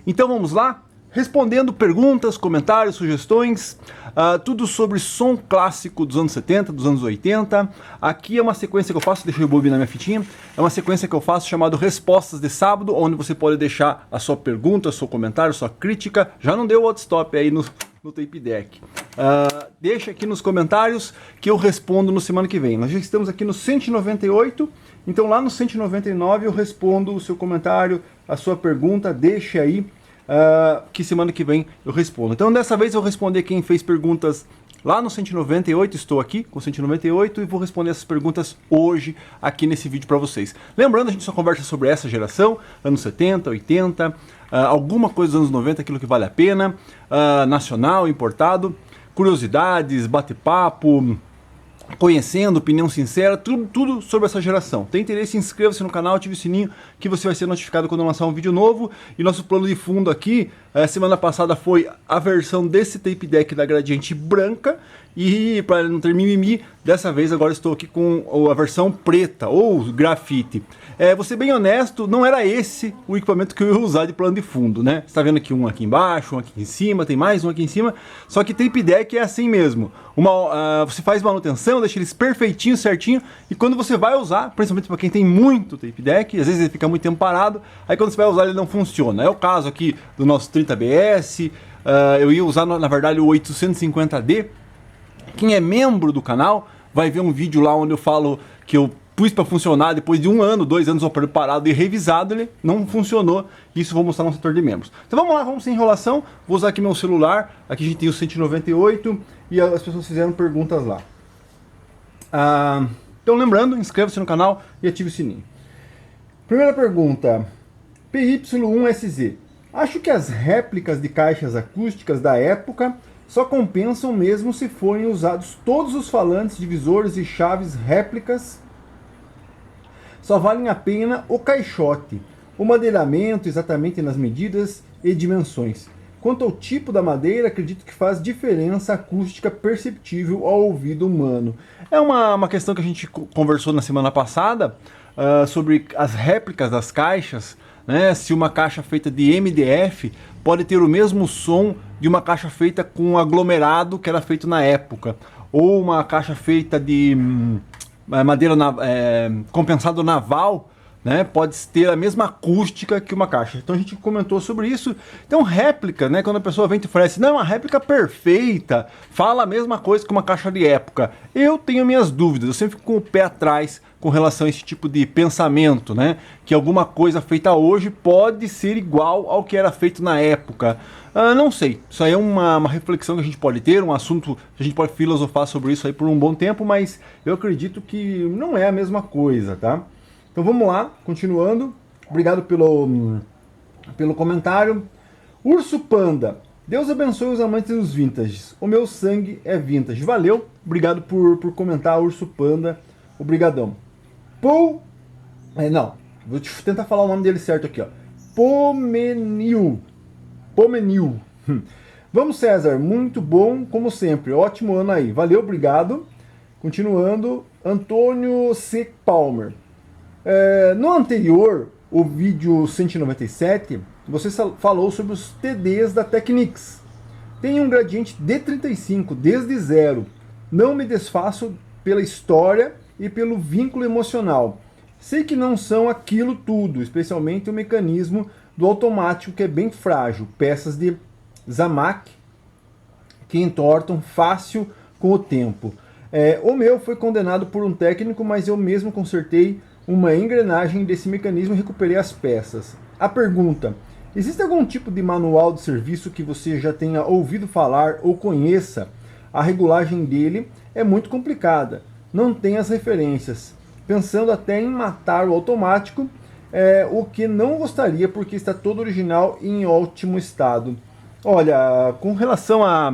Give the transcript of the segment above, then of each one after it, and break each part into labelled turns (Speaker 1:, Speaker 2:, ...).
Speaker 1: Então vamos lá? Respondendo perguntas, comentários, sugestões, tudo sobre som clássico dos anos 70, dos anos 80. Aqui é uma sequência que eu faço, deixa eu rebobinar minha fitinha, é uma sequência que eu faço chamada Respostas de Sábado, onde você pode deixar a sua pergunta, seu comentário, sua crítica. Já não deu o stop aí no Tape Deck. Deixa aqui nos comentários que eu respondo no semana que vem. Nós já estamos aqui no 198, então lá no 199 eu respondo o seu comentário, a sua pergunta, deixa aí. Que semana que vem eu respondo. Então dessa vez eu vou responder quem fez perguntas lá no 198, estou aqui com 198 e vou responder essas perguntas hoje aqui nesse vídeo para vocês. Lembrando, a gente só conversa sobre essa geração, anos 70, 80, alguma coisa dos anos 90, aquilo que vale a pena, nacional, importado, curiosidades, bate-papo, conhecendo, opinião sincera, tudo sobre essa geração. Tem interesse? Inscreva-se no canal, ative o sininho que você vai ser notificado quando eu lançar um vídeo novo. E nosso plano de fundo aqui, semana passada foi a versão desse tape deck da Gradiente branca. E para não ter mimimi, dessa vez agora estou aqui com a versão preta, ou grafite. Vou ser bem honesto, não era esse o equipamento que eu ia usar de plano de fundo, né? Você está vendo aqui um aqui embaixo, um aqui em cima, tem mais um aqui em cima. Só que tape deck é assim mesmo. Você faz manutenção, deixa eles perfeitinho, certinho. E quando você vai usar, principalmente para quem tem muito tape deck, às vezes ele fica muito tempo parado. Aí quando você vai usar ele não funciona. É o caso aqui do nosso 30BS. Eu ia usar na verdade o 850D. Quem é membro do canal vai ver um vídeo lá onde eu falo que eu pus para funcionar depois de 1 ano, 2 anos o aparelho parado e revisado, ele não funcionou. Isso eu vou mostrar no setor de membros. Então vamos lá, vamos sem enrolação. Vou usar aqui meu celular. Aqui a gente tem o 198 e as pessoas fizeram perguntas lá. Então lembrando, inscreva-se no canal e ative o sininho. Primeira pergunta, PY1SZ. Acho que as réplicas de caixas acústicas da época só compensam mesmo se forem usados todos os falantes, divisores e chaves réplicas. Só valem a pena o caixote, o madeiramento exatamente nas medidas e dimensões. Quanto ao tipo da madeira, acredito que faz diferença acústica perceptível ao ouvido humano. É uma questão que a gente conversou na semana passada sobre as réplicas das caixas, né? Se uma caixa feita de MDF pode ter o mesmo som de uma caixa feita com aglomerado que era feito na época, ou uma caixa feita de madeira compensado naval, né, pode ter a mesma acústica que uma caixa. Então a gente comentou sobre isso. Então réplica, né, quando a pessoa vem e te oferece, não, uma réplica perfeita, fala a mesma coisa que uma caixa de época. Eu tenho minhas dúvidas, eu sempre fico com o pé atrás com relação a esse tipo de pensamento, né, que alguma coisa feita hoje pode ser igual ao que era feito na época. Não sei, isso aí é uma reflexão que a gente pode ter, um assunto que a gente pode filosofar sobre isso aí por um bom tempo, mas eu acredito que não é a mesma coisa, tá? Então vamos lá, continuando. Obrigado pelo comentário. Urso Panda. Deus abençoe os amantes dos vintages. O meu sangue é vintage. Valeu. Obrigado por comentar, Urso Panda. Obrigadão. Não. Vou tentar falar o nome dele certo aqui, ó. Pomenil. Vamos, César. Muito bom, como sempre. Ótimo ano aí. Valeu, obrigado. Continuando. Antônio C. Palmer. No anterior, o vídeo 197, você falou sobre os TDs da Technics. Tem um gradiente D35 desde zero. Não me desfaço pela história e pelo vínculo emocional. Sei que não são aquilo tudo, especialmente o mecanismo do automático que é bem frágil. Peças de Zamac que entortam fácil com o tempo. O meu foi condenado por um técnico, mas eu mesmo consertei uma engrenagem desse mecanismo e recuperei as peças. A pergunta: existe algum tipo de manual de serviço que você já tenha ouvido falar ou conheça? A regulagem dele é muito complicada, não tem as referências. Pensando até em matar o automático, o que não gostaria porque está todo original e em ótimo estado. Olha, com relação a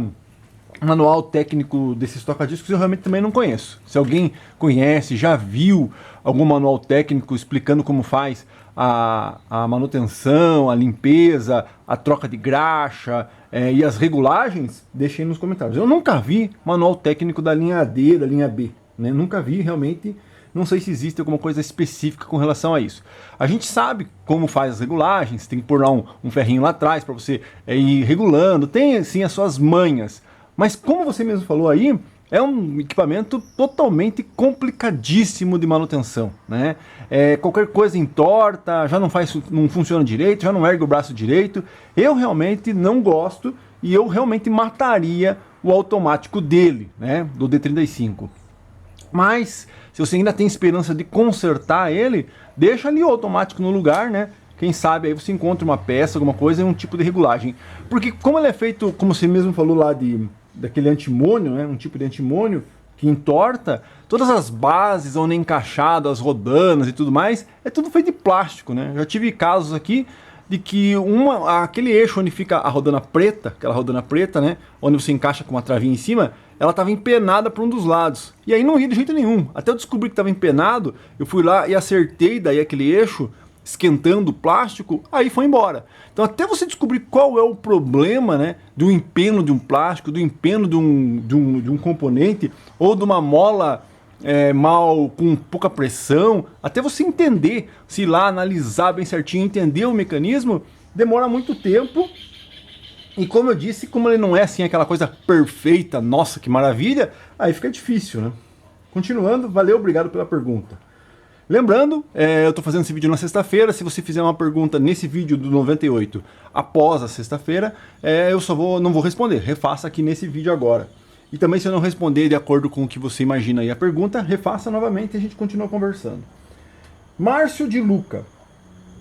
Speaker 1: manual técnico desses toca-discos, eu realmente também não conheço. Se alguém conhece, já viu algum manual técnico explicando como faz a manutenção, a limpeza, a troca de graxa e as regulagens, deixem nos comentários. Eu nunca vi manual técnico da linha D, da linha B, né? Nunca vi realmente. Não sei se existe alguma coisa específica com relação a isso. A gente sabe como faz as regulagens, tem que pôr lá um ferrinho lá atrás para você ir regulando, tem assim as suas manhas. Mas como você mesmo falou aí, é um equipamento totalmente complicadíssimo de manutenção, né? Qualquer coisa entorta, já não funciona direito, já não ergue o braço direito. Eu realmente não gosto e eu realmente mataria o automático dele, né? Do D35. Mas se você ainda tem esperança de consertar ele, deixa ali o automático no lugar, né? Quem sabe aí você encontra uma peça, alguma coisa, um tipo de regulagem. Porque como ele é feito, como você mesmo falou lá daquele antimônio, né? Um tipo de antimônio que entorta, todas as bases onde é encaixado, as rodanas e tudo mais, é tudo feito de plástico, né? Já tive casos aqui de que aquele eixo onde fica a rodana preta, aquela rodana preta, né? Onde você encaixa com uma travinha em cima, ela estava empenada para um dos lados. E aí não ia de jeito nenhum. Até eu descobri que estava empenado, eu fui lá e acertei daí aquele eixo, esquentando o plástico, aí foi embora. Então até você descobrir qual é o problema, né, do empeno de um plástico, do empeno de um componente, ou de uma mola com pouca pressão, até você entender, se ir lá analisar bem certinho, entender o mecanismo, demora muito tempo. E como eu disse, como ele não é assim aquela coisa perfeita, nossa que maravilha, aí fica difícil, né? Continuando, valeu, obrigado pela pergunta. Lembrando, eu estou fazendo esse vídeo na sexta-feira. Se você fizer uma pergunta nesse vídeo do 98 após a sexta-feira, eu não vou responder. Refaça aqui nesse vídeo agora. E também, se eu não responder de acordo com o que você imagina aí a pergunta, refaça novamente e a gente continua conversando. Márcio de Luca.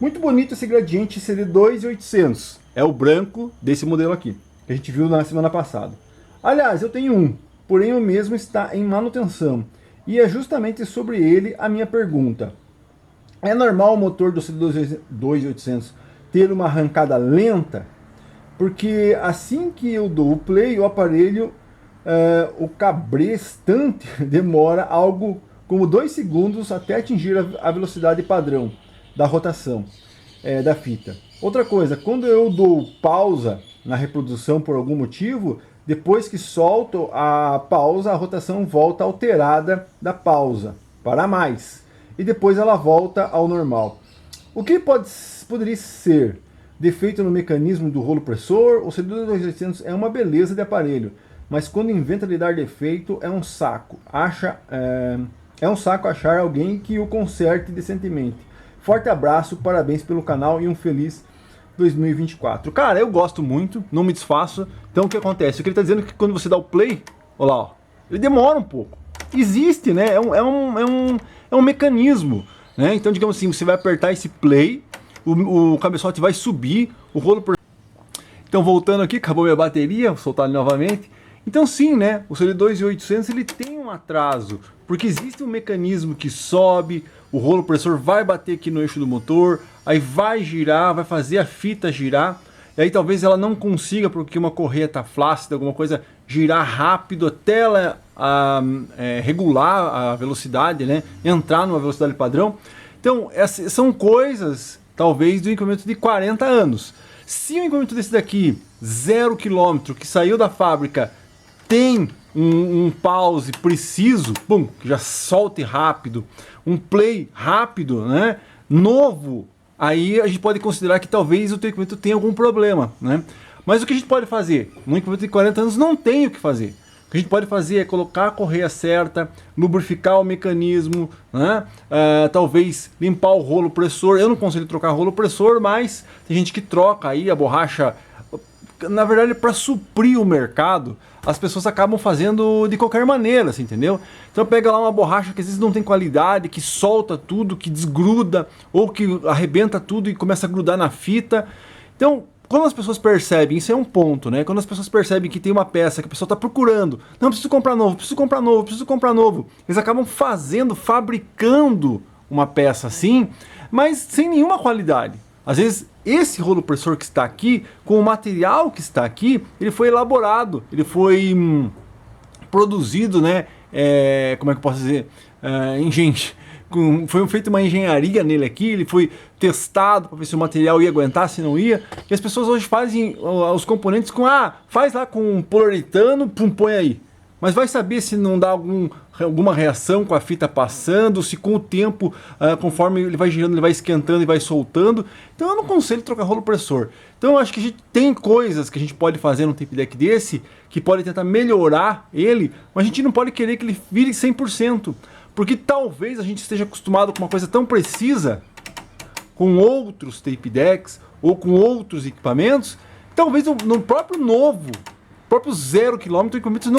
Speaker 1: Muito bonito esse gradiente CD2800. É o branco desse modelo aqui, que a gente viu na semana passada. Aliás, eu tenho um, porém o mesmo está em manutenção. E é justamente sobre ele a minha pergunta. É normal o motor do CD2800 ter uma arrancada lenta? Porque assim que eu dou o play, o aparelho, o cabrestante demora algo como 2 segundos até atingir a velocidade padrão da rotação da fita. Outra coisa, quando eu dou pausa na reprodução por algum motivo, depois que solto a pausa, a rotação volta alterada da pausa, para mais. E depois ela volta ao normal. O que poderia ser defeito no mecanismo do rolo pressor? O CD2800 é uma beleza de aparelho, mas quando inventa de dar defeito é um saco. É um saco achar alguém que o conserte decentemente. Forte abraço, parabéns pelo canal e um feliz 2024. Cara, eu gosto muito, não me desfaço. Então o que acontece? O que ele está dizendo é que quando você dá o play, olha lá, ó, ele demora um pouco. Existe, né? É um mecanismo, né? Então, digamos assim, você vai apertar esse play, o cabeçote vai subir, o rolo por... Então, voltando aqui, acabou minha bateria, vou soltar ele novamente. Então sim, né? O CD2800 ele tem um atraso, porque existe um mecanismo que sobe, o rolo pressor vai bater aqui no eixo do motor, aí vai girar, vai fazer a fita girar, e aí talvez ela não consiga, porque uma correia está flácida, alguma coisa, girar rápido até ela regular a velocidade, né? Entrar numa velocidade padrão. Então, essas são coisas, talvez, do equipamento de 40 anos. Se um equipamento desse daqui, 0 km, que saiu da fábrica, tem um pause preciso, pum, que já solte rápido, um play rápido, né, novo, aí a gente pode considerar que talvez o teu equipamento tenha algum problema, né? Mas o que a gente pode fazer? Um equipamento de 40 anos não tem o que fazer. O que a gente pode fazer é colocar a correia certa, lubrificar o mecanismo, né? Talvez limpar o rolo pressor. Eu não consigo trocar rolo pressor, mas tem gente que troca aí a borracha. Na verdade, para suprir o mercado, as pessoas acabam fazendo de qualquer maneira, assim, entendeu? Então pega lá uma borracha que às vezes não tem qualidade, que solta tudo, que desgruda, ou que arrebenta tudo e começa a grudar na fita. Então, quando as pessoas percebem, isso é um ponto, né? Quando as pessoas percebem que tem uma peça que a pessoa está procurando, não, preciso comprar novo, preciso comprar novo, preciso comprar novo. Eles acabam fabricando uma peça assim, mas sem nenhuma qualidade. Às vezes, esse rolo pressor que está aqui, com o material que está aqui, ele foi elaborado, ele foi produzido, né? Como é que eu posso dizer? Foi feita uma engenharia nele aqui, ele foi testado para ver se o material ia aguentar, se não ia. E as pessoas hoje fazem os componentes faz lá com poliuretano, põe aí. Mas vai saber se não dá alguma reação com a fita passando, se com o tempo, conforme ele vai girando, ele vai esquentando e vai soltando. Então eu não aconselho trocar rolo compressor. Então eu acho que a gente tem coisas que a gente pode fazer num tape deck desse, que pode tentar melhorar ele, mas a gente não pode querer que ele vire 100%. Porque talvez a gente esteja acostumado com uma coisa tão precisa, com outros tape decks, ou com outros equipamentos, talvez no próprio novo, próprio 0 km equipamento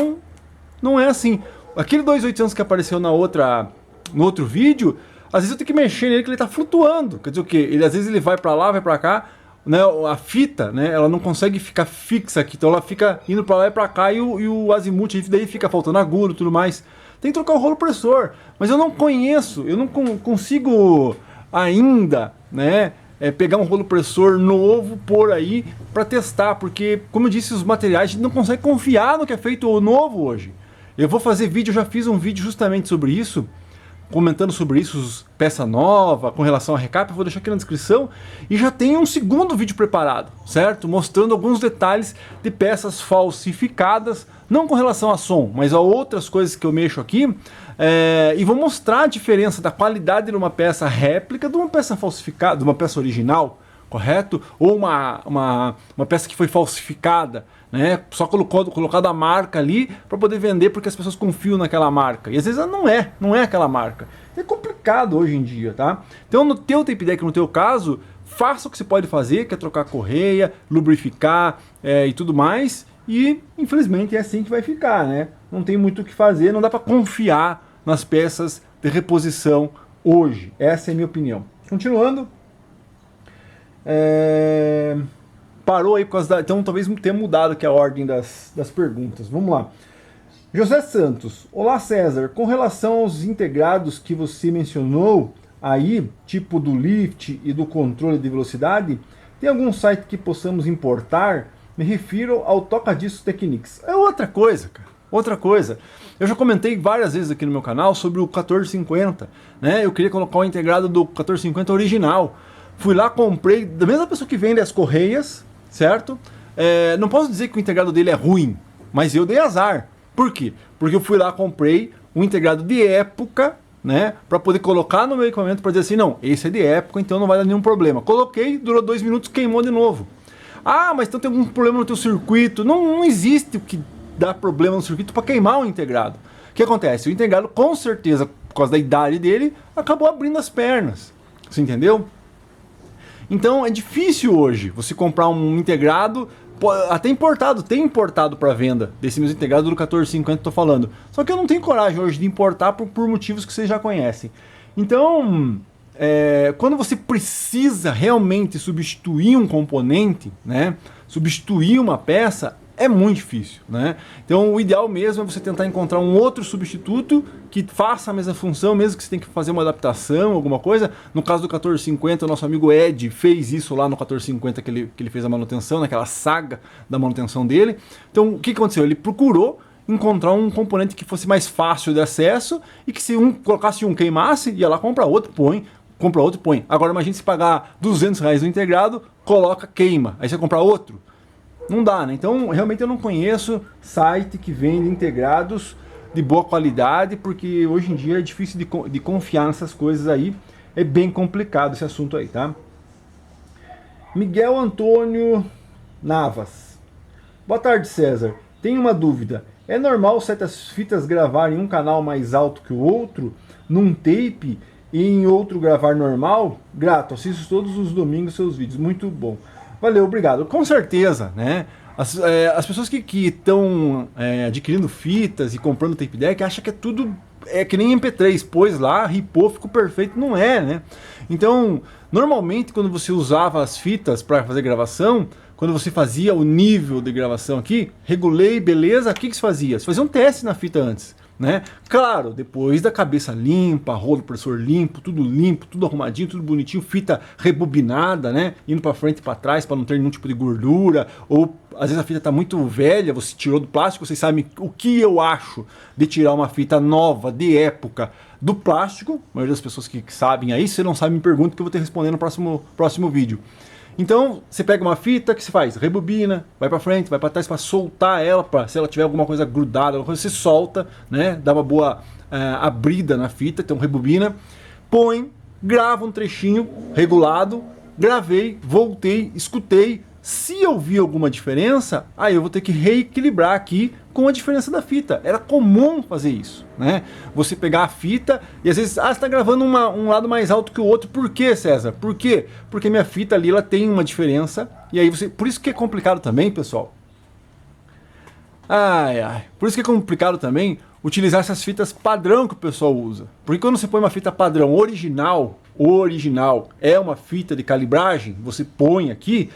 Speaker 1: não é assim. Aquele 2.800 que apareceu no outro vídeo, às vezes eu tenho que mexer nele que ele está flutuando. Quer dizer o quê? Às vezes ele vai para lá, vai para cá, né? A fita, né? Ela não consegue ficar fixa aqui, então ela fica indo para lá e para cá e o azimuth daí fica faltando agulha e tudo mais. Tem que trocar o rolo compressor, mas eu não conheço, eu não consigo ainda, né? Pegar um rolo compressor novo por aí para testar, porque, como eu disse, os materiais a gente não consegue confiar no que é feito novo hoje. Eu vou fazer vídeo, eu já fiz um vídeo justamente sobre isso, comentando sobre isso, peça nova, com relação a recap, eu vou deixar aqui na descrição, e já tem um segundo vídeo preparado, certo? Mostrando alguns detalhes de peças falsificadas, não com relação a som, mas a outras coisas que eu mexo aqui, e vou mostrar a diferença da qualidade de uma peça réplica de uma peça falsificada, de uma peça original, correto? Ou uma peça que foi falsificada, né? Só colocado a marca ali para poder vender porque as pessoas confiam naquela marca. E às vezes ela não é aquela marca. É complicado hoje em dia, tá? Então no teu tape deck, no teu caso, faça o que você pode fazer, que é trocar correia, lubrificar e tudo mais. E infelizmente é assim que vai ficar, né? Não tem muito o que fazer, não dá para confiar nas peças de reposição hoje. Essa é a minha opinião. Continuando. Parou aí por causa da... Então talvez tenha mudado aqui a ordem das perguntas. Vamos lá. José Santos. Olá, César. Com relação aos integrados que você mencionou aí, tipo do lift e do controle de velocidade, tem algum site que possamos importar? Me refiro ao Toca-Discos Technics. É outra coisa, cara. Outra coisa. Eu já comentei várias vezes aqui no meu canal sobre o 1450, né? Eu queria colocar o integrado do 1450 original. Fui lá, comprei, da mesma pessoa que vende as correias, certo? Não posso dizer que o integrado dele é ruim, mas eu dei azar. Por quê? Porque eu fui lá, comprei um integrado de época, né? Para poder colocar no meu equipamento para dizer assim, não, esse é de época, então não vai dar nenhum problema. Coloquei, durou 2 minutos, queimou de novo. Ah, mas então tem algum problema no teu circuito. Não existe o que dá problema no circuito para queimar o integrado. O que acontece? O integrado, com certeza, por causa da idade dele, acabou abrindo as pernas. Você entendeu? Então é difícil hoje você comprar um integrado, até importado, tem importado para venda desse mesmo integrado do 1450 que eu tô falando. Só que eu não tenho coragem hoje de importar por motivos que vocês já conhecem. Então, quando você precisa realmente substituir um componente, né, substituir uma peça, é muito difícil, né? Então o ideal mesmo é você tentar encontrar um outro substituto que faça a mesma função, mesmo que você tenha que fazer uma adaptação, alguma coisa. No caso do 1450, o nosso amigo Ed fez isso lá no 1450 que ele fez a manutenção, naquela saga da manutenção dele. Então o que aconteceu? Ele procurou encontrar um componente que fosse mais fácil de acesso e que se colocasse um queimasse, ia lá, compra outro, põe. Compra outro, põe. Agora imagine se pagar R$200 no integrado, coloca, queima. Aí você vai comprar outro. Não dá, né? Então, realmente eu não conheço site que vende integrados de boa qualidade, porque hoje em dia é difícil de confiar nessas coisas aí. É bem complicado esse assunto aí, tá? Miguel Antônio Navas. Boa tarde, César. Tenho uma dúvida. É normal certas fitas gravarem um canal mais alto que o outro, num tape, e em outro gravar normal? Grato, assisto todos os domingos seus vídeos. Muito bom. Valeu, obrigado. Com certeza, né? As pessoas que estão adquirindo fitas e comprando tape deck acham que é tudo que nem MP3, pôs lá, ripou, ficou perfeito. Não é, né? Então, normalmente quando você usava as fitas para fazer gravação, quando você fazia o nível de gravação aqui, regulei, beleza, o que se fazia? Você fazia um teste na fita antes, né? Claro, depois da cabeça limpa, rolo compressor limpo, tudo arrumadinho, tudo bonitinho, fita rebobinada, né? Indo para frente e para trás para não ter nenhum tipo de gordura, ou às vezes a fita está muito velha, você tirou do plástico, vocês sabem o que eu acho de tirar uma fita nova, de época, do plástico. A maioria das pessoas que sabem aí, se não sabe, me pergunta que eu vou te responder no próximo vídeo. Então, você pega uma fita, que você faz? Rebobina, vai para frente, vai para trás para soltar ela, se ela tiver alguma coisa grudada, alguma coisa, você solta, né? Dá uma boa abrida na fita, então rebobina, põe, grava um trechinho regulado, gravei, voltei, escutei. Se eu vi alguma diferença, aí eu vou ter que reequilibrar aqui com a diferença da fita. Era comum fazer isso, né? Você pegar a fita e às vezes, você está gravando um lado mais alto que o outro. Por quê, César? Por quê? Porque minha fita ali, ela tem uma diferença. E aí você... Por isso que é complicado também, pessoal. Por isso que é complicado também utilizar essas fitas padrão que o pessoal usa. Porque quando você põe uma fita padrão original é uma fita de calibragem, você põe aqui,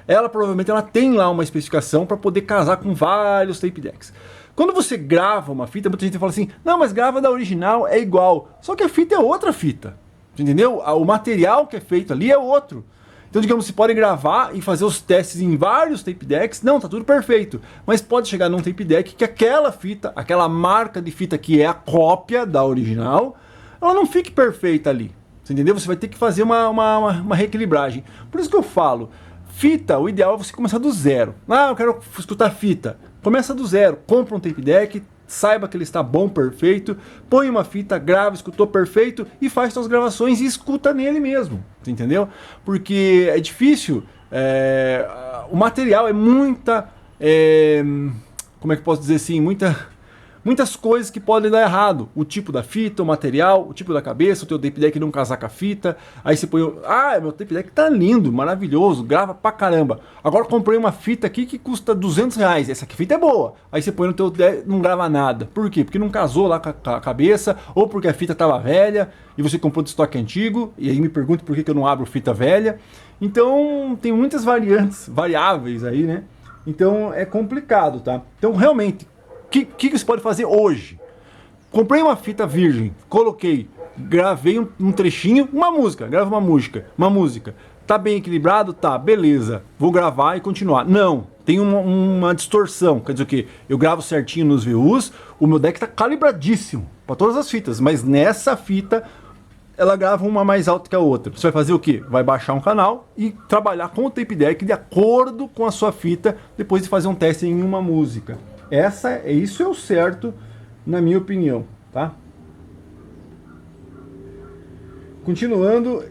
Speaker 1: ela provavelmente tem lá uma especificação para poder casar com vários tape decks. Quando você grava uma fita, muita gente fala assim, não, mas grava da original, é igual. Só que a fita é outra fita, entendeu? O material que é feito ali é outro. Então, digamos, você pode gravar e fazer os testes em vários tape decks, não, tá tudo perfeito. Mas pode chegar num tape deck que aquela fita, aquela marca de fita que é a cópia da original, ela não fique perfeita ali, você entendeu? Você vai ter que fazer uma reequilibragem. Por isso que eu falo, fita, o ideal é você começar do zero. Eu quero escutar fita. Começa do zero, compra um tape deck, saiba que ele está bom, perfeito, põe uma fita, grava, escutou perfeito e faz suas gravações e escuta nele mesmo, entendeu? Porque é difícil, o material é muita, como é que eu posso dizer assim, muitas coisas que podem dar errado. O tipo da fita, o material, o tipo da cabeça, o teu tape deck não casar com a fita. Aí você põe, meu tape deck tá lindo, maravilhoso, grava pra caramba. Agora comprei uma fita aqui que custa R$200. Essa aqui fita é boa. Aí você põe no teu deck, não grava nada. Por quê? Porque não casou lá com a cabeça, ou porque a fita tava velha e você comprou de estoque antigo. E aí me pergunta por que eu não abro fita velha. Então tem muitas variáveis aí, né? Então é complicado, tá? Então realmente, o que você pode fazer hoje? Comprei uma fita virgem, coloquei, gravei um trechinho, grava uma música. Tá bem equilibrado? Tá, beleza. Vou gravar e continuar. Não, tem uma distorção. Quer dizer o quê? Eu gravo certinho nos VUs, o meu deck tá calibradíssimo para todas as fitas, mas nessa fita ela grava uma mais alta que a outra. Você vai fazer o quê? Vai baixar um canal e trabalhar com o tape deck de acordo com a sua fita, depois de fazer um teste em uma música. Isso é o certo, na minha opinião, tá? Continuando,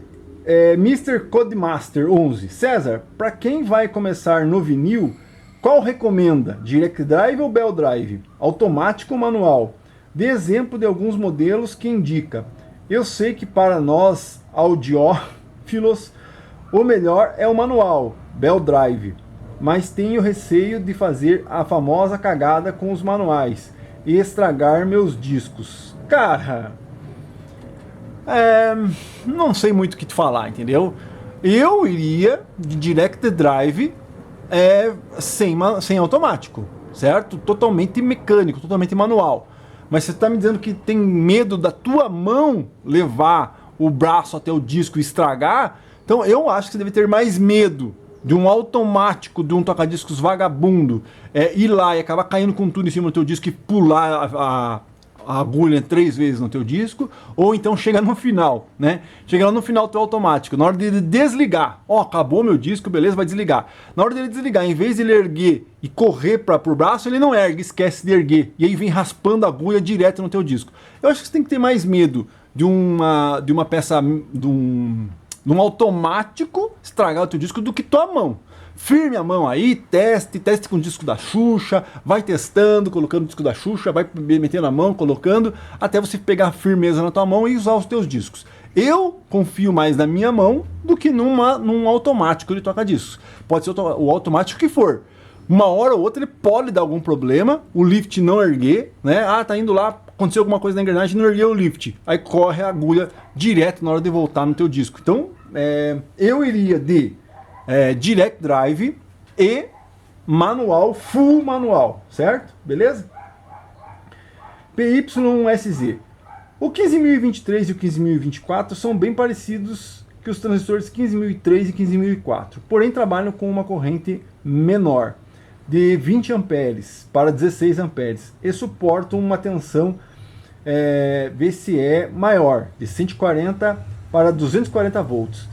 Speaker 1: Mr. Codemaster 11. César, para quem vai começar no vinil, qual recomenda? Direct Drive ou Bell Drive? Automático ou manual? Dê exemplo de alguns modelos que indica. Eu sei que para nós, audiófilos, o melhor é o manual, Bell Drive. Mas tenho receio de fazer a famosa cagada com os manuais e estragar meus discos. Cara, não sei muito o que te falar, entendeu? Eu iria de Direct Drive sem automático, certo? Totalmente mecânico, totalmente manual. Mas você está me dizendo que tem medo da tua mão levar o braço até o disco e estragar? Então eu acho que você deve ter mais medo de um automático, de um toca-discos vagabundo, ir lá e acabar caindo com tudo em cima do teu disco e pular a agulha 3 vezes no teu disco, ou então chega no final, né? Chega lá no final do teu automático, na hora de desligar, acabou meu disco, beleza, vai desligar. Na hora dele desligar, em vez de ele erguer e correr pro braço, ele não ergue, esquece de erguer, e aí vem raspando a agulha direto no teu disco. Eu acho que você tem que ter mais medo de uma peça, de um automático estragar o teu disco do que tua mão. Firme a mão aí, teste com o disco da Xuxa, vai testando, colocando o disco da Xuxa, vai metendo a mão, colocando, até você pegar firmeza na tua mão e usar os teus discos. Eu confio mais na minha mão do que num automático de toca-discos. Pode ser o automático que for. Uma hora ou outra ele pode dar algum problema, o lift não erguer, né? Tá indo lá, aconteceu alguma coisa na engrenagem, não ergueu o lift. Aí corre a agulha direto na hora de voltar no teu disco. Então, eu iria de Direct Drive e manual, full manual, certo? Beleza? PYSZ. O 15023 e o 15024 são bem parecidos que os transistores 15003 e 15004, porém trabalham com uma corrente menor, de 20 amperes para 16 amperes, e suportam uma tensão VCE maior, de 140 para 240 volts.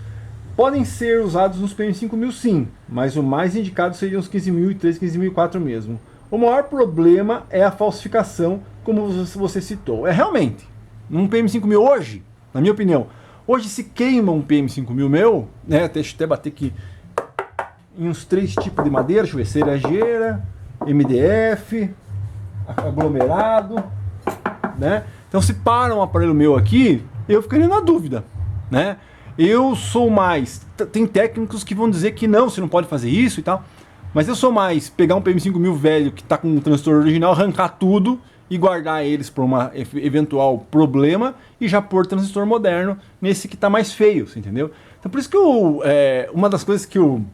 Speaker 1: podem ser usados nos PM5000 sim, mas o mais indicado seriam os 15.003, 15.004 mesmo. O maior problema é a falsificação, como você citou. É realmente, um PM5000 hoje, na minha opinião, hoje se queima um PM5000 meu, né, deixa eu até bater aqui, em uns 3 tipos de madeira, deixa eu ver, cerejeira, MDF, aglomerado, né? Então se para um aparelho meu aqui, eu ficaria na dúvida, né? Eu sou mais, tem técnicos que vão dizer que não, você não pode fazer isso e tal, mas eu sou mais pegar um PM5000 velho que está com um transistor original, arrancar tudo e guardar eles para um eventual problema e já pôr transistor moderno nesse que está mais feio, entendeu? Então por isso que uma das coisas que eu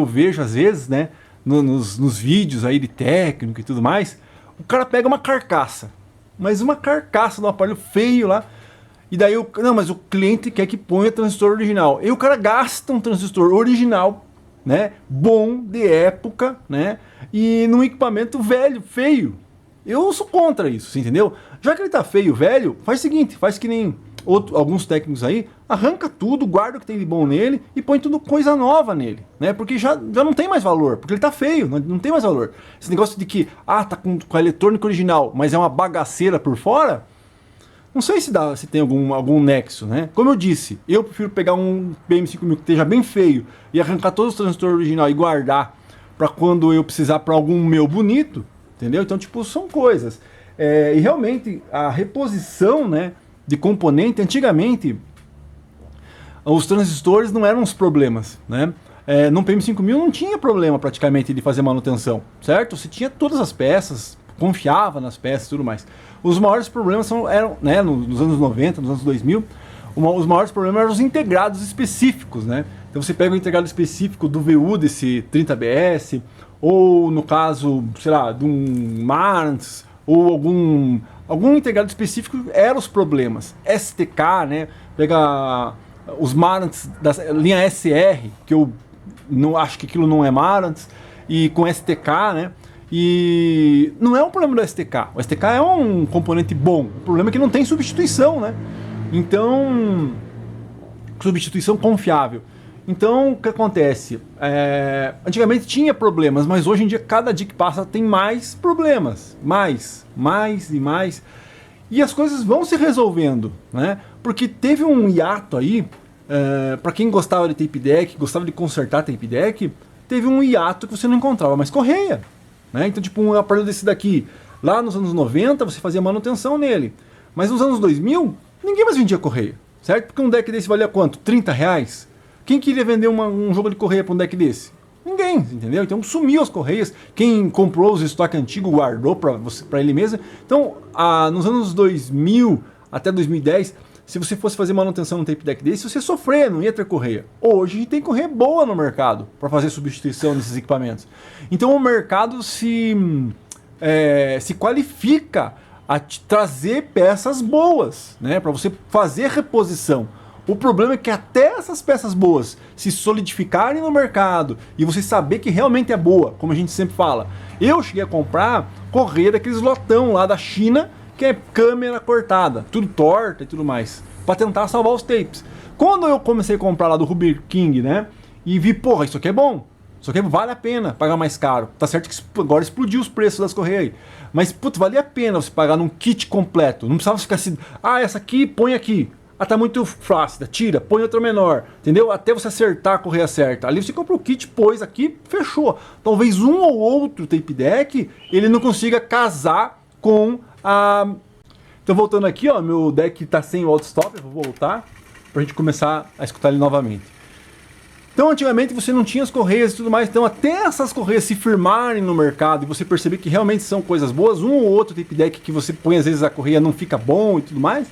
Speaker 1: vejo às vezes, né, nos vídeos aí de técnico e tudo mais, o cara pega uma carcaça, mas uma carcaça de um aparelho feio lá, e daí não, mas o cliente quer que ponha transistor original. E o cara gasta um transistor original, né, bom, de época, né, e num equipamento velho, feio. Eu sou contra isso, entendeu? Já que ele tá feio, velho, faz o seguinte, faz que nem alguns técnicos aí, arranca tudo, guarda o que tem de bom nele e põe tudo coisa nova nele, né? Porque já não tem mais valor, porque ele tá feio, não tem mais valor. Esse negócio de que, tá com a eletrônica original, mas é uma bagaceira por fora, não sei se tem algum nexo, né? Como eu disse, eu prefiro pegar um PM5000 que esteja bem feio e arrancar todos os transistores original e guardar para quando eu precisar para algum meu bonito, entendeu? Então, tipo, são coisas. E realmente, a reposição, né, de componente, antigamente, os transistores não eram os problemas, né? No PM5000 não tinha problema praticamente de fazer manutenção, certo? Você tinha todas as peças, confiava nas peças e tudo mais. Os maiores problemas eram, né, nos anos 90, nos anos 2000, os maiores problemas eram os integrados específicos, né? Então você pega o integrado específico do VU desse 30BS, ou no caso, sei lá, de um Marantz, ou algum integrado específico, eram os problemas. STK, né? Pega os Marantz da linha SR, que eu não acho que aquilo não é Marantz, e com STK, né? E não é um problema do STK. O STK é um componente bom. O problema é que não tem substituição, né? Então, substituição confiável. Então, o que acontece? Antigamente tinha problemas, mas hoje em dia, cada dia que passa, tem mais problemas. Mais e mais. E as coisas vão se resolvendo, né? Porque teve um hiato aí, para quem gostava de tape deck, gostava de consertar tape deck, teve um hiato que você não encontrava mais correia. Né? Então, tipo, um aparelho desse daqui, lá nos anos 90, você fazia manutenção nele. Mas nos anos 2000, ninguém mais vendia correia, certo? Porque um deck desse valia quanto? 30 reais? Quem queria vender um jogo de correia para um deck desse? Ninguém, entendeu? Então sumiu as correias. Quem comprou os estoques antigos guardou para ele mesmo. Então, nos anos 2000 até 2010, se você fosse fazer manutenção num tape deck desse, você sofrer, não ia ter correia. Hoje tem correia boa no mercado para fazer substituição desses equipamentos. Então o mercado se qualifica a te trazer peças boas, né, para você fazer reposição. O problema é que até essas peças boas se solidificarem no mercado e você saber que realmente é boa, como a gente sempre fala. Eu cheguei a comprar correia daqueles lotão lá da China, que é câmera cortada, tudo torta e tudo mais, para tentar salvar os tapes. Quando eu comecei a comprar lá do Ruby King, né, e vi, porra, isso aqui é bom, isso aqui vale a pena pagar mais caro. Tá certo que agora explodiu os preços das correias aí, mas, putz, valia a pena você pagar num kit completo, não precisava ficar assim, essa aqui, põe aqui. Tá muito flácida, tira, põe outra menor, entendeu? Até você acertar a correia certa. Ali você compra o kit, pôs aqui, fechou. Talvez um ou outro tape deck, ele não consiga casar com a... Então voltando aqui, ó, meu deck tá sem o auto-stop, eu vou voltar pra gente começar a escutar ele novamente. Então antigamente você não tinha as correias e tudo mais, então até essas correias se firmarem no mercado e você perceber que realmente são coisas boas, um ou outro tape deck que você põe às vezes a correia não fica bom e tudo mais,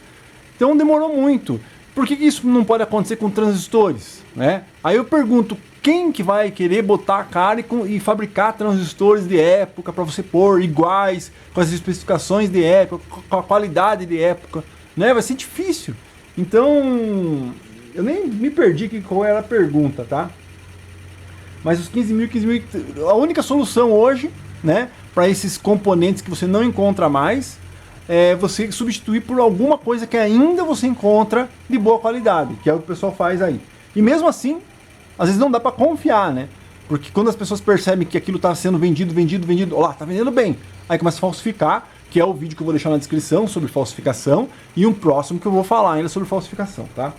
Speaker 1: então demorou muito. Por que isso não pode acontecer com transistores, né? Aí eu pergunto, quem que vai querer botar a cara e fabricar transistores de época para você pôr iguais, com as especificações de época, com a qualidade de época, né? Vai ser difícil. Então, eu nem me perdi aqui qual era a pergunta, tá? Mas os 15.000, a única solução hoje, né, para esses componentes que você não encontra mais, é você substituir por alguma coisa que ainda você encontra de boa qualidade, que é o que o pessoal faz aí. E mesmo assim, às vezes não dá para confiar, né? Porque quando as pessoas percebem que aquilo está sendo vendido, ó lá, tá vendendo bem, aí começa a falsificar, que é o vídeo que eu vou deixar na descrição sobre falsificação, e um próximo que eu vou falar ainda sobre falsificação, tá?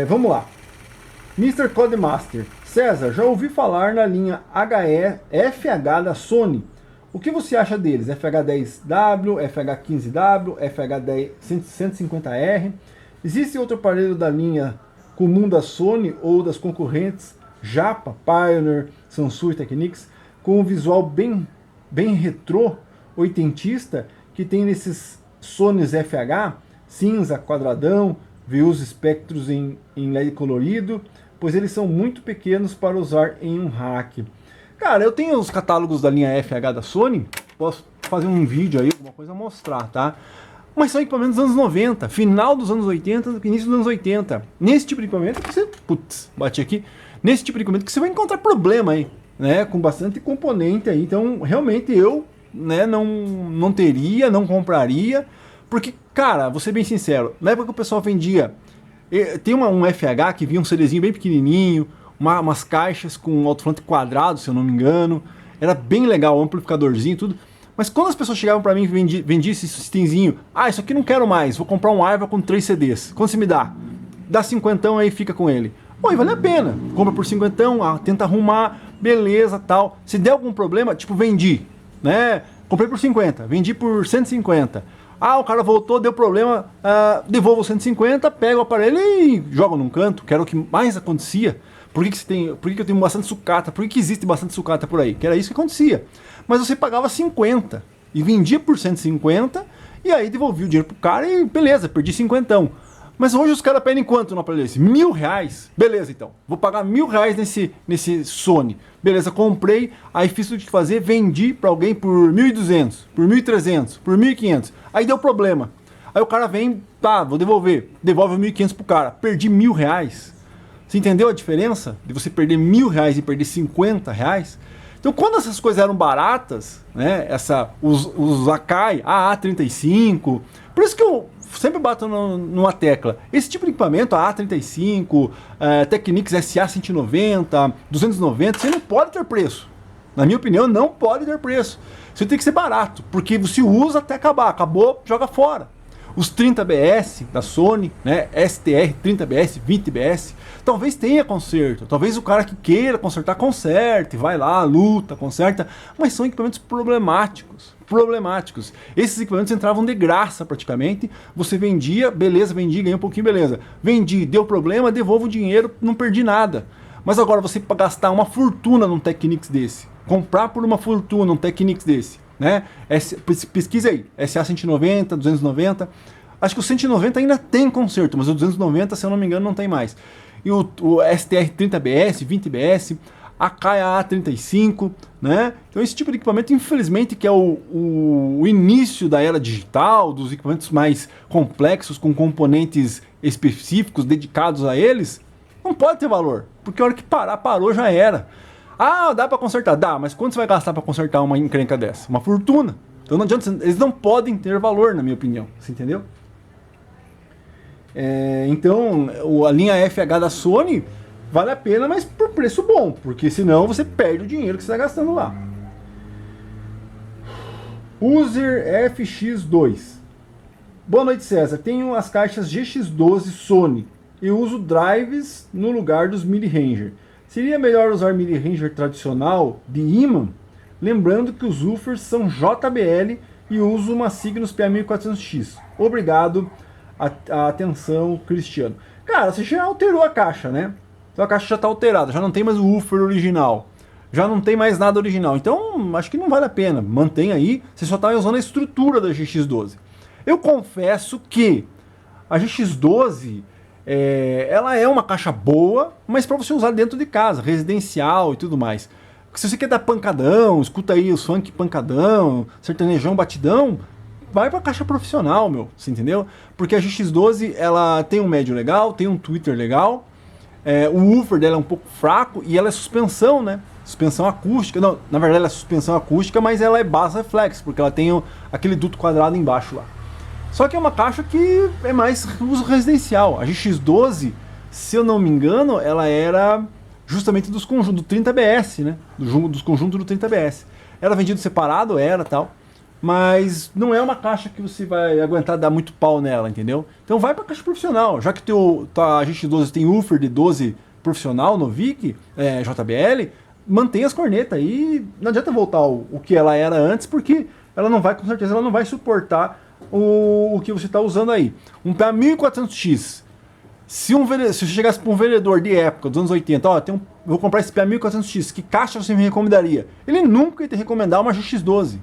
Speaker 1: Vamos lá. Mr. Codemaster. César, já ouvi falar na linha FH da Sony. O que você acha deles? FH10W, FH15W, FH150R? Existe outro aparelho da linha comum da Sony ou das concorrentes Japa, Pioneer, Samsung Technics, com um visual bem retrô, oitentista, que tem nesses Sonys FH, cinza, quadradão, VUs espectros em LED colorido, pois eles são muito pequenos para usar em um rack. Cara, eu tenho os catálogos da linha FH da Sony, posso fazer um vídeo aí, alguma coisa a mostrar, tá? Mas são equipamentos dos anos 90, final dos anos 80, início dos anos 80. Nesse tipo de equipamento que você, bate aqui, nesse tipo de equipamento que você vai encontrar problema aí, né? Com bastante componente aí, então realmente eu, né, não teria, não compraria, porque, cara, vou ser bem sincero, na época que o pessoal vendia, tem um FH que vinha um CDzinho bem pequenininho, umas caixas com alto-falante quadrado, se eu não me engano, era bem legal, um amplificadorzinho e tudo, mas quando as pessoas chegavam pra mim e vendiam esse systemzinho, isso aqui não quero mais, vou comprar um Aiva com 3 CDs, quanto você me dá? Dá 50 aí, fica com ele. Pô, vale a pena, compra por 50, tenta arrumar, beleza, tal, se der algum problema, tipo, vendi, né, comprei por 50, vendi por 150, o cara voltou, deu problema, devolvo os 150, pega o aparelho e joga num canto, que era o que mais acontecia. Por que eu tenho bastante sucata? Por que existe bastante sucata por aí? Que era isso que acontecia. Mas você pagava 50 e vendia por 150 e aí devolvia o dinheiro pro cara e beleza, perdi 50. Mas hoje os caras pedem quanto no aparelho desse? R$1.000? Beleza, então. Vou pagar R$1.000 nesse Sony. Beleza, comprei, aí fiz tudo que fazer, vendi pra alguém por 1.200, por 1.300, por 1.500. Aí deu problema. Aí o cara vem, vou devolver. Devolve 1.500 pro cara. Perdi R$1.000. Você entendeu a diferença de você perder R$1.000 e perder R$50? Então, quando essas coisas eram baratas, né, os Akai, A35, por isso que eu sempre bato numa tecla. Esse tipo de equipamento, a A35, Technics SA190, 290, você não pode ter preço. Na minha opinião, não pode ter preço. Você tem que ser barato, porque você usa até acabar. Acabou, joga fora. Os 30BS da Sony, né, STR 30BS, 20BS, talvez tenha conserto, talvez o cara que queira consertar, conserte, vai lá, luta, conserta, mas são equipamentos problemáticos. Esses equipamentos entravam de graça praticamente, você vendia, beleza, ganhei um pouquinho, beleza. Vendi, deu problema, devolvo o dinheiro, não perdi nada. Mas agora você gastar uma fortuna num Technics desse, comprar por uma fortuna um Technics desse, né? Pesquisa aí, SA190, 290, acho que o 190 ainda tem conserto, mas o 290, se eu não me engano, não tem mais. E o STR 30BS, 20BS, a KA 35, né? Então esse tipo de equipamento, infelizmente, que é o início da era digital, dos equipamentos mais complexos, com componentes específicos dedicados a eles, não pode ter valor, porque a hora que parou já era. Dá pra consertar? Dá, mas quanto você vai gastar pra consertar uma encrenca dessa? Uma fortuna. Então não adianta, eles não podem ter valor, na minha opinião. Você entendeu? Então, a linha FH da Sony vale a pena, mas por preço bom, porque senão você perde o dinheiro que você está gastando lá. User FX2. Boa noite, César. Tenho as caixas GX12 Sony e uso drives no lugar dos MIDI Ranger. Seria melhor usar MIDI Ranger tradicional de imã? Lembrando que os woofers são JBL e uso uma Cygnus PA1400X. Obrigado. Atenção, Cristiano. Cara, você já alterou a caixa, né? Então a caixa já está alterada, já não tem mais o woofer original. Já não tem mais nada original. Então, acho que não vale a pena. Mantém aí, você só está usando a estrutura da GX12. Eu confesso que a GX12... ela é uma caixa boa, mas para você usar dentro de casa, residencial e tudo mais. Se você quer dar pancadão, escuta aí os funk pancadão, sertanejão batidão, vai para caixa profissional, meu, você entendeu? Porque a GX12, ela tem um médio legal, tem um tweeter legal, o woofer dela é um pouco fraco e ela é suspensão, né? Suspensão acústica, não, na verdade ela é suspensão acústica, mas ela é bass reflex, porque ela tem aquele duto quadrado embaixo lá. Só que é uma caixa que é mais uso residencial. A GX12, se eu não me engano, ela era justamente dos conjuntos, do 30BS, né? Dos conjuntos do 30BS. Era vendido separado, era tal, mas não é uma caixa que você vai aguentar dar muito pau nela, entendeu? Então vai pra caixa profissional, já que a GX12 tem woofer de 12 profissional no VIC, JBL, mantém as cornetas aí, não adianta voltar o que ela era antes, porque ela não vai, com certeza, ela não vai suportar o que você está usando aí. Um PA 1400X, se você chegasse para um vendedor de época, dos anos 80, ó, vou comprar esse PA 1400X, que caixa você me recomendaria? Ele nunca ia te recomendar uma GX12.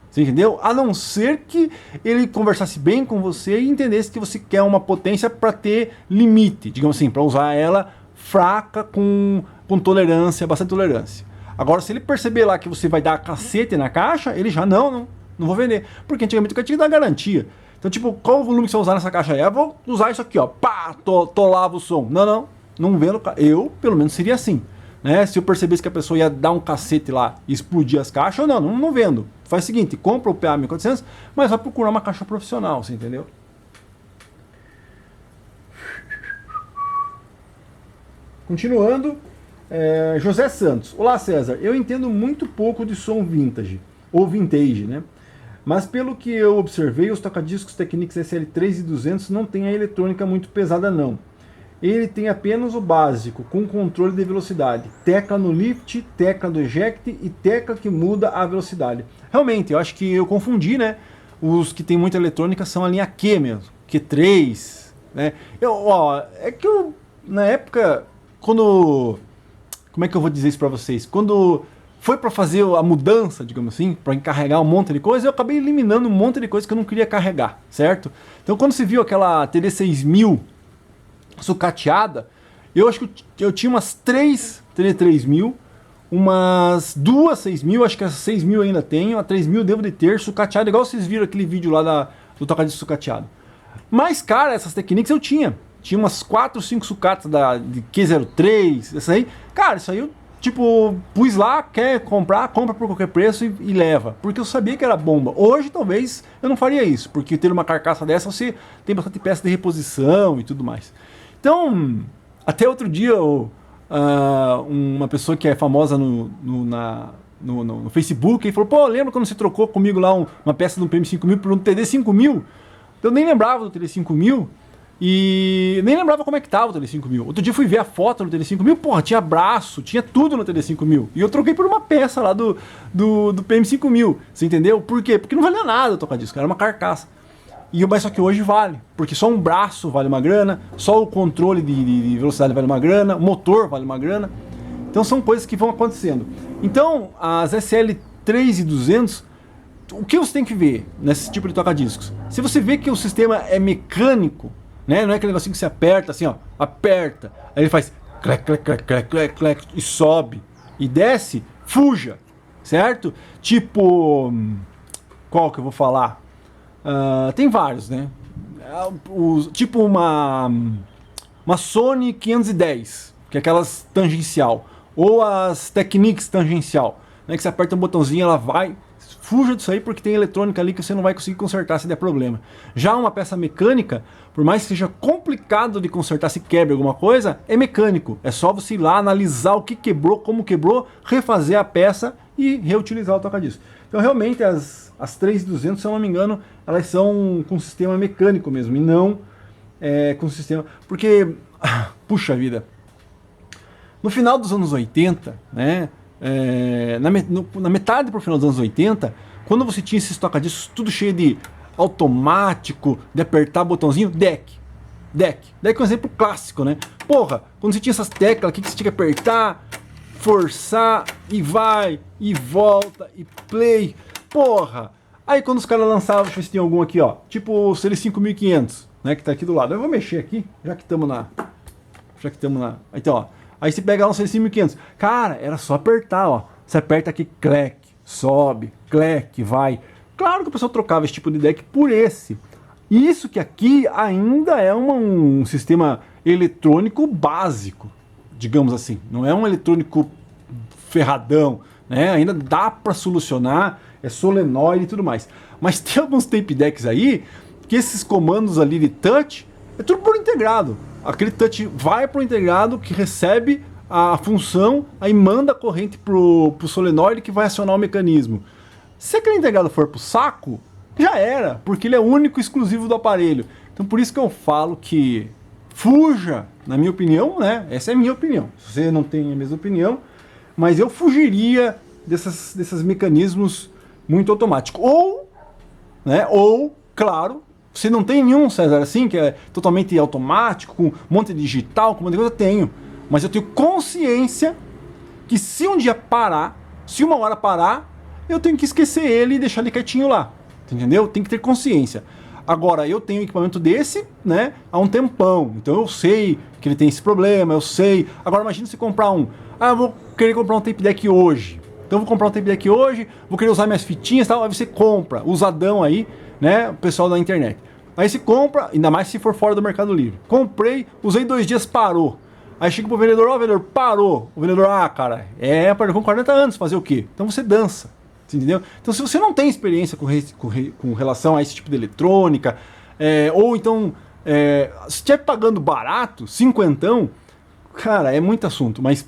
Speaker 1: Você entendeu? A não ser que ele conversasse bem com você e entendesse que você quer uma potência para ter limite, digamos assim, para usar ela fraca com tolerância, bastante tolerância. Agora, se ele perceber lá que você vai dar cacete na caixa, ele já não vou vender. Porque antigamente eu tinha que dar garantia. Então, tipo, qual o volume que você vai usar nessa caixa aí? Eu vou usar isso aqui, ó, pá, tolava o som. Não vendo. Eu, pelo menos, seria assim. Né? Se eu percebesse que a pessoa ia dar um cacete lá e explodir as caixas, eu não vendo. Faz o seguinte, compra o PA 1400, mas vai procurar uma caixa profissional, você entendeu? Continuando, José Santos. Olá, César. Eu entendo muito pouco de som vintage, ou vintage, né? Mas pelo que eu observei, os tocadiscos Technics SL3 e 200 não tem a eletrônica muito pesada, não. Ele tem apenas o básico, com controle de velocidade. Tecla no lift, tecla do eject e tecla que muda a velocidade. Realmente, eu acho que eu confundi, né? Os que tem muita eletrônica são a linha Q mesmo, Q3, né? É que eu, na época, quando... Como é que eu vou dizer isso pra vocês? Quando foi pra fazer a mudança, digamos assim, pra encarregar um monte de coisa, eu acabei eliminando um monte de coisa que eu não queria carregar, certo? Então quando se viu aquela TD6000 sucateada, eu acho que eu tinha umas 3 TD3000, umas 2 6000, acho que as 6000 ainda tenho, a 3000 devo de ter, sucateada, igual vocês viram aquele vídeo lá do tocadisco sucateado. Mas, cara, essas Technics eu tinha umas 4 ou 5 sucatas de Q03, essa aí, cara, isso aí eu, tipo, pus lá, quer comprar, compra por qualquer preço e leva, porque eu sabia que era bomba. Hoje, talvez, eu não faria isso, porque ter uma carcaça dessa, você tem bastante peça de reposição e tudo mais. Então, até outro dia, uma pessoa que é famosa no Facebook, falou, pô, lembra quando você trocou comigo lá uma peça do PM5000 por um TD5000? Eu nem lembrava do TD5000, e nem lembrava como é que tava o TD5000. Outro dia fui ver a foto do TD5000, porra, tinha braço, tinha tudo no TD5000. E eu troquei por uma peça lá do PM5000, você entendeu? Por quê? Porque não valia nada o tocadisco, era uma carcaça. Mas só que hoje vale, porque só um braço vale uma grana, só o controle de velocidade vale uma grana, o motor vale uma grana. Então são coisas que vão acontecendo. Então as SL3 e 200, o que você tem que ver nesse tipo de tocadiscos? Se você vê que o sistema é mecânico, né, não é aquele negocinho que você aperta assim, ó, aperta, aí ele faz clec, clec, clec, clec, clec, clec, e sobe e desce, fuja, certo? Tipo, qual que eu vou falar? Tem vários, né? Tipo uma Sony 510, que é aquelas tangencial, ou as Technics tangencial, né? Que você aperta um botãozinho, ela vai, fuja disso aí porque tem eletrônica ali que você não vai conseguir consertar se der problema. Já uma peça mecânica, por mais que seja complicado de consertar se quebra alguma coisa, é mecânico. É só você ir lá, analisar o que quebrou, como quebrou, refazer a peça e reutilizar o toca-disco. Então realmente as 3200, se eu não me engano, elas são com sistema mecânico mesmo, e não com sistema... Porque, puxa vida, no final dos anos 80, né, na metade pro final dos anos 80, quando você tinha esses toca-discos tudo cheio de automático, de apertar botãozinho, deck é um exemplo clássico, né? Porra, quando você tinha essas teclas aqui que você tinha que apertar, forçar, e vai, e volta, e play, porra. Aí quando os caras lançavam, deixa eu ver se tem algum aqui, ó, tipo o Series 5500, né, que tá aqui do lado. Eu vou mexer aqui, já que estamos na... Então, ó, aí você pega lá um Series 5500. Cara, era só apertar, ó. Você aperta aqui, clec, sobe, clec, vai. Claro que o pessoal trocava esse tipo de deck por esse. Isso que aqui ainda é um sistema eletrônico básico, digamos assim. Não é um eletrônico ferradão, né? Ainda dá para solucionar, é solenoide e tudo mais. Mas tem alguns tape decks aí que esses comandos ali de touch é tudo por integrado. aquele touch vai para o integrado que recebe a função, aí manda a corrente pro solenoide que vai acionar o mecanismo. Se aquele integrado for pro saco, já era, porque ele é único e exclusivo do aparelho. Então por isso que eu falo que fuja, na minha opinião, né? Essa é a minha opinião. Você não tem a mesma opinião, mas eu fugiria desses mecanismos muito automáticos. Ou, né? Ou, claro, você não tem nenhum, César, assim, que é totalmente automático, com um monte de digital, com um monte de coisa, eu tenho. Mas eu tenho consciência que se um dia parar, se uma hora parar, eu tenho que esquecer ele e deixar ele quietinho lá. Entendeu? Tem que ter consciência. Agora, eu tenho um equipamento desse, né, há um tempão. Então eu sei que ele tem esse problema, eu sei. Agora imagina você comprar um. Ah, eu vou querer comprar um tape deck hoje. Então eu vou comprar um tape deck hoje, vou querer usar minhas fitinhas e tal. Aí você compra, usadão aí, né, o pessoal da internet. Aí você compra, ainda mais se for fora do Mercado Livre. Comprei, usei 2 dias, parou. Aí chega pro vendedor, ó, vendedor, parou. O vendedor, cara, com 40 anos, fazer o quê? Então você dança. Entendeu? Então se você não tem experiência com relação a esse tipo de eletrônica, ou então se estiver pagando barato, cinquentão, cara, é muito assunto, mas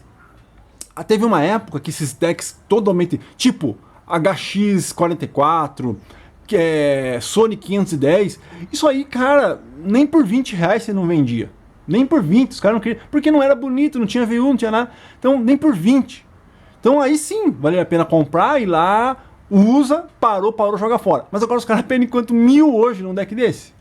Speaker 1: teve uma época que esses decks totalmente, tipo HX44, que é Sony 510, isso aí, cara, nem por 20 reais você não vendia. Nem por 20, os caras não queriam, porque não era bonito, não tinha VU, não tinha nada, então nem por 20. Então aí sim, vale a pena comprar, ir lá, usa, parou, joga fora. Mas agora os caras pedem quanto 1.000 hoje num deck desse.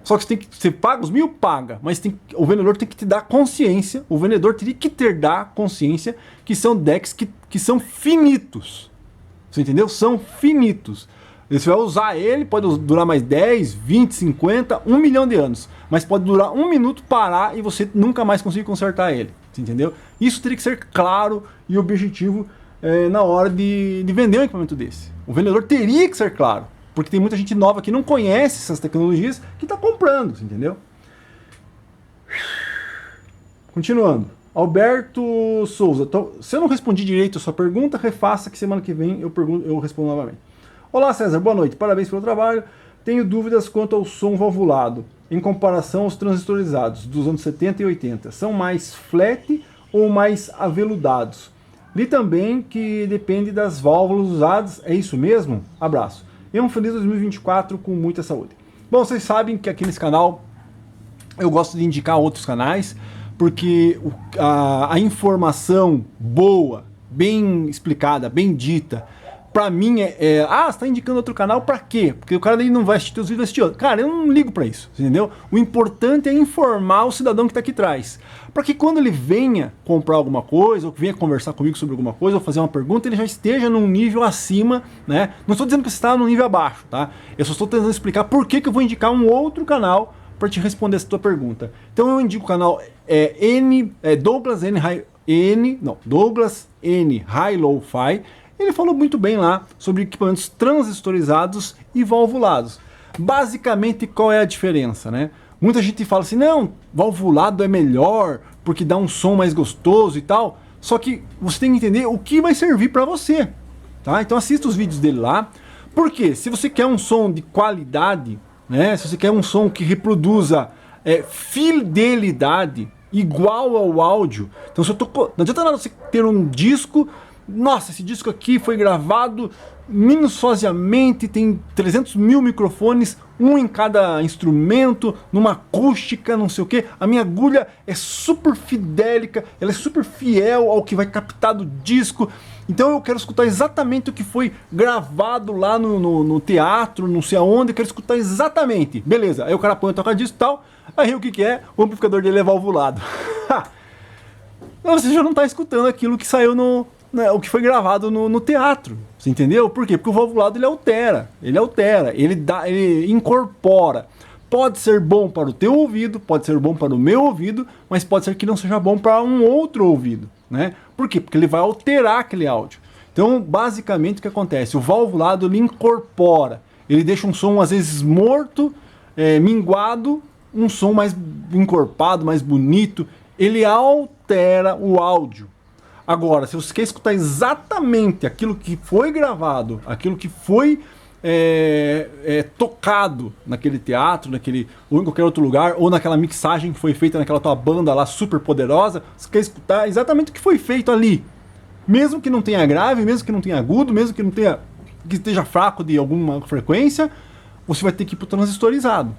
Speaker 1: Só que você paga os 1.000, paga, mas o vendedor tem que te dar consciência, o vendedor teria que dar consciência que são decks que são finitos. Você entendeu? São finitos. Você vai usar ele, pode durar mais 10, 20, 50, 1 milhão de anos. Mas pode durar 1 minuto, parar e você nunca mais conseguir consertar ele. Entendeu? Isso teria que ser claro e objetivo na hora de vender um equipamento desse. O vendedor teria que ser claro, porque tem muita gente nova que não conhece essas tecnologias que está comprando, entendeu? Continuando. Alberto Souza. Então, se eu não respondi direito a sua pergunta, refaça que semana que vem eu respondo novamente. Olá César, boa noite, parabéns pelo trabalho. Tenho dúvidas quanto ao som valvulado, em comparação aos transistorizados dos anos 70 e 80. São mais flat ou mais aveludados? Li também que depende das válvulas usadas. É isso mesmo? Abraço. E um feliz 2024 com muita saúde. Bom, vocês sabem que aqui nesse canal eu gosto de indicar outros canais, porque a informação boa, bem explicada, bem dita, pra mim você tá indicando outro canal pra quê? Porque o cara daí não vai assistir os vídeos, vai assistir outro. Cara, eu não ligo pra isso, entendeu? O importante é informar o cidadão que tá aqui atrás. Pra que quando ele venha comprar alguma coisa, ou venha conversar comigo sobre alguma coisa, ou fazer uma pergunta, ele já esteja num nível acima, né? Não estou dizendo que você está num nível abaixo, tá? Eu só estou tentando explicar por que eu vou indicar um outro canal para te responder essa tua pergunta. Então eu indico o canal Douglas N High Lo-Fi. Ele falou muito bem lá sobre equipamentos transistorizados e valvulados. Basicamente, qual é a diferença, né? Muita gente fala assim, não, valvulado é melhor, porque dá um som mais gostoso e tal. Só que você tem que entender o que vai servir para você, tá? Então assista os vídeos dele lá. Porque se você quer um som de qualidade, né? Se você quer um som que reproduza fidelidade igual ao áudio, então se eu tô, não adianta nada você ter um disco. Nossa, esse disco aqui foi gravado minuciosamente, tem 300 mil microfones, um em cada instrumento, numa acústica, não sei o que. A minha agulha é super fidélica, ela é super fiel ao que vai captar do disco. Então eu quero escutar exatamente o que foi gravado lá no teatro, não sei aonde, eu quero escutar exatamente. Beleza, aí o cara põe a tocar disco e tal, aí o que é? O amplificador dele é valvulado. Você já não está escutando aquilo que saiu o que foi gravado no teatro, você entendeu? Por quê? Porque o valvulado ele altera, ele incorpora. Pode ser bom para o teu ouvido, pode ser bom para o meu ouvido, mas pode ser que não seja bom para um outro ouvido, né? Por quê? Porque ele vai alterar aquele áudio. Então, basicamente, o que acontece? O valvulado ele incorpora, ele deixa um som às vezes morto, minguado, um som mais encorpado, mais bonito, ele altera o áudio. Agora, se você quer escutar exatamente aquilo que foi gravado, aquilo que foi tocado naquele teatro, ou em qualquer outro lugar, ou naquela mixagem que foi feita naquela tua banda lá super poderosa, você quer escutar exatamente o que foi feito ali. Mesmo que não tenha grave, mesmo que não tenha agudo, mesmo que não tenha, que esteja fraco de alguma frequência, você vai ter que ir para o transistorizado,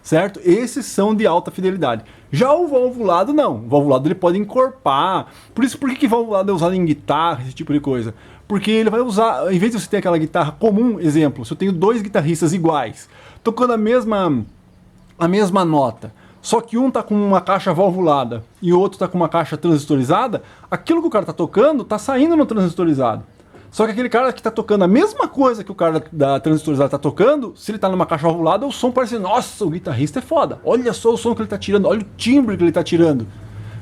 Speaker 1: certo? Esses são de alta fidelidade. Já o valvulado não, o valvulado ele pode encorpar. Por que valvulado é usado em guitarra, esse tipo de coisa? Porque ele vai usar, em vez de você ter aquela guitarra comum, exemplo, se eu tenho dois guitarristas iguais, tocando a mesma nota, só que um tá com uma caixa valvulada e o outro tá com uma caixa transistorizada, aquilo que o cara tá tocando tá saindo no transistorizado. Só que aquele cara que tá tocando a mesma coisa que o cara da transistorizada tá tocando, se ele tá numa caixa valvulada, o som parece, nossa, o guitarrista é foda, olha só o som que ele tá tirando, olha o timbre que ele tá tirando.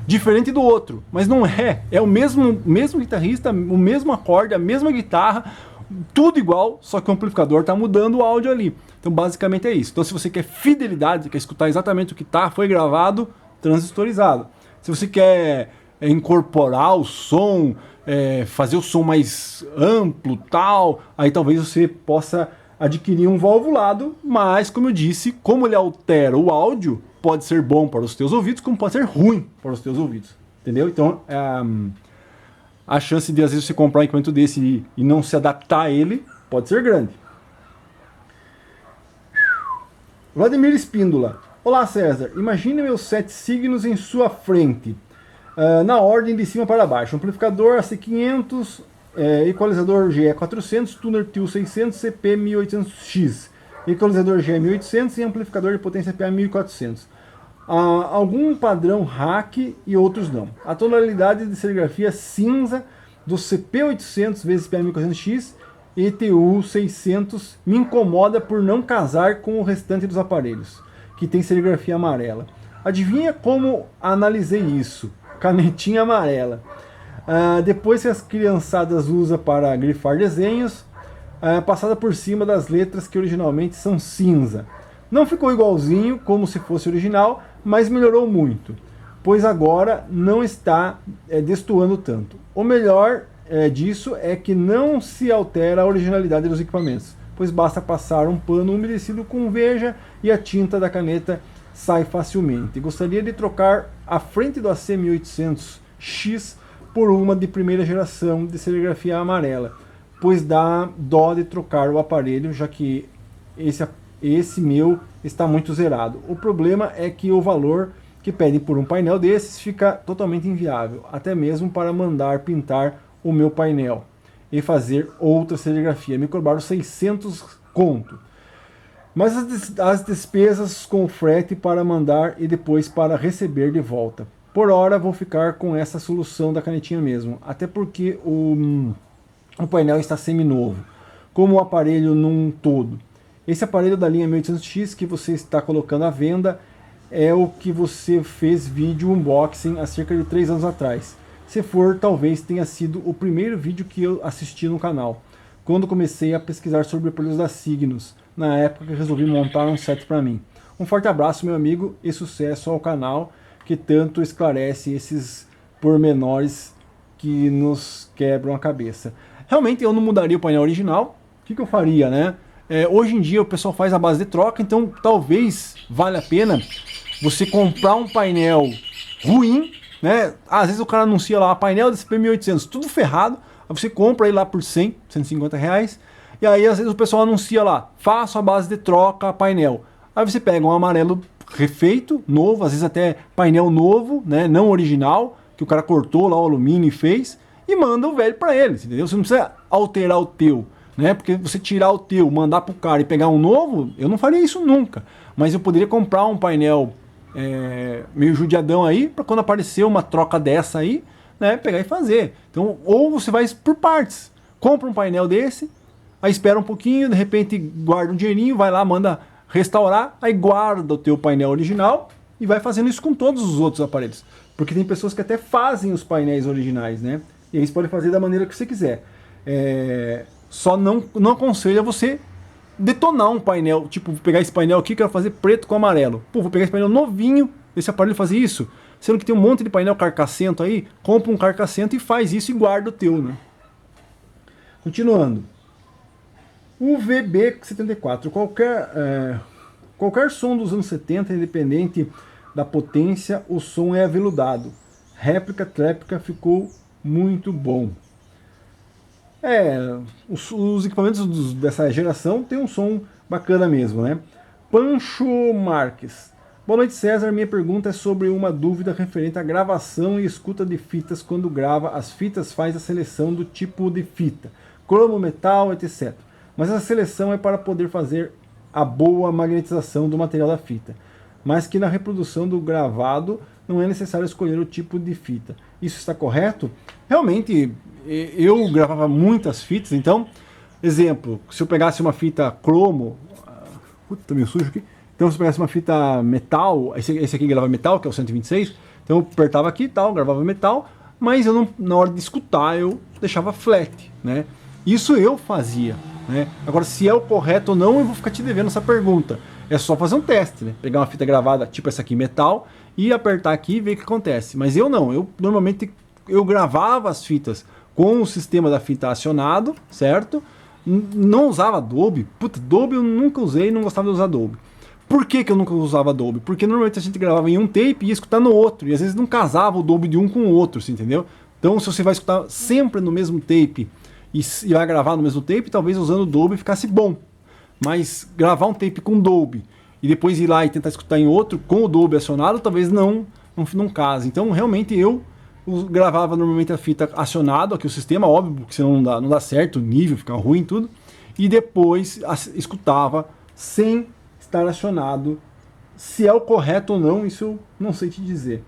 Speaker 1: Diferente do outro, mas não é o mesmo guitarrista, o mesmo acorde, a mesma guitarra, tudo igual, só que o amplificador está mudando o áudio ali. Então basicamente é isso. Então se você quer fidelidade, quer escutar exatamente o que foi gravado, transistorizado. Se você quer incorporar o som, fazer o som mais amplo, tal, aí talvez você possa adquirir um valvulado, mas como eu disse, como ele altera o áudio, pode ser bom para os teus ouvidos, como pode ser ruim para os teus ouvidos, entendeu? Então, a chance de às vezes você comprar um equipamento desse e não se adaptar a ele, pode ser grande. Vladimir Espíndola. Olá César, imagine meus 7 signos em sua frente, na ordem de cima para baixo. Amplificador AC500, equalizador GE400, tuner TIL 600, CP 1800X, equalizador GE1800 e amplificador de potência PA 1400. Algum padrão hack e outros não. A tonalidade de serigrafia cinza do CP800 vezes PA 1400X e TU 600 me incomoda por não casar com o restante dos aparelhos, que tem serigrafia amarela. Adivinha como analisei isso? Canetinha amarela. Depois que as criançadas usam para grifar desenhos, passada por cima das letras que originalmente são cinza. Não ficou igualzinho como se fosse original, mas melhorou muito, pois agora não está destoando tanto. O melhor disso é que não se altera a originalidade dos equipamentos, pois basta passar um pano umedecido com veja e a tinta da caneta sai facilmente. Gostaria de trocar a frente do AC1800X por uma de primeira geração de serigrafia amarela, pois dá dó de trocar o aparelho, já que esse meu está muito zerado. O problema é que o valor que pedem por um painel desses fica totalmente inviável, até mesmo para mandar pintar o meu painel e fazer outra serigrafia. Me cobraram 600 conto. Mas as despesas com o frete para mandar e depois para receber de volta. Por hora vou ficar com essa solução da canetinha mesmo, até porque o painel está semi-novo, como o aparelho num todo. Esse aparelho da linha 1800X que você está colocando à venda é o que você fez vídeo unboxing há cerca de 3 anos atrás. Se for, talvez tenha sido o primeiro vídeo que eu assisti no canal, quando comecei a pesquisar sobre aparelhos da Cygnus, na época que resolvi montar um set para mim. Um forte abraço, meu amigo, e sucesso ao canal que tanto esclarece esses pormenores que nos quebram a cabeça. Realmente eu não mudaria o painel original. O que eu faria, né? Hoje em dia o pessoal faz a base de troca, então talvez valha a pena você comprar um painel ruim, né? Às vezes o cara anuncia lá, painel desse P1800, tudo ferrado, aí você compra aí lá por 100, 150 reais, e aí às vezes o pessoal anuncia lá, faça a base de troca painel. Aí você pega um amarelo refeito, novo, às vezes até painel novo, né? Não original, que o cara cortou lá o alumínio e fez, e manda o velho para eles, entendeu? Você não precisa alterar o teu, né? Porque você tirar o teu, mandar pro cara e pegar um novo, eu não faria isso nunca. Mas eu poderia comprar um painel meio judiadão aí, para quando aparecer uma troca dessa aí, né, pegar e fazer. Então, ou você vai por partes, compra um painel desse, aí espera um pouquinho, de repente guarda um dinheirinho, vai lá, manda restaurar, aí guarda o teu painel original e vai fazendo isso com todos os outros aparelhos. Porque tem pessoas que até fazem os painéis originais, né? E aí você pode fazer da maneira que você quiser. Só não aconselho a você detonar um painel, tipo, pegar esse painel aqui, quero fazer preto com amarelo. Pô, vou pegar esse painel novinho desse aparelho e fazer isso. Sendo que tem um monte de painel carcassento aí, compra um carcassento e faz isso e guarda o teu, né? Continuando. O VB74, qualquer som dos anos 70, independente da potência, o som é aveludado. Réplica, tréplica, ficou muito bom. Os equipamentos dessa geração tem um som bacana mesmo, né? Pancho Marques. Boa noite, César. Minha pergunta é sobre uma dúvida referente à gravação e escuta de fitas. Quando grava as fitas, faz a seleção do tipo de fita, cromo, metal, etc. Mas essa seleção é para poder fazer a boa magnetização do material da fita, mas que na reprodução do gravado não é necessário escolher o tipo de fita. Isso está correto? Realmente, eu gravava muitas fitas, então, exemplo, se eu pegasse uma fita cromo, tá meio sujo aqui, então se eu pegasse uma fita metal, esse aqui grava metal, que é o 126, então eu apertava aqui e tal, gravava metal, mas eu não, na hora de escutar eu deixava flat, né? Isso eu fazia, né? Agora, se é o correto ou não, eu vou ficar te devendo essa pergunta. É só fazer um teste, né? Pegar uma fita gravada, tipo essa aqui, metal, e apertar aqui e ver o que acontece. Mas eu não, eu normalmente gravava as fitas com o sistema da fita acionado, certo? Não usava Adobe. Puta, Adobe eu nunca usei, não gostava de usar Adobe. Por que eu nunca usava Adobe? Porque normalmente a gente gravava em um tape e ia escutar no outro, e às vezes não casava o Adobe de um com o outro, assim, entendeu? Então, se você vai escutar sempre no mesmo tape e vai gravar no mesmo tape, talvez usando o Dolby ficasse bom. Mas gravar um tape com Dolby e depois ir lá e tentar escutar em outro com o Dolby acionado, talvez não case. Então, realmente, eu gravava normalmente a fita acionado, aqui o sistema, óbvio, porque senão não dá certo, o nível fica ruim e tudo, e depois escutava sem estar acionado. Se é o correto ou não, isso eu não sei te dizer.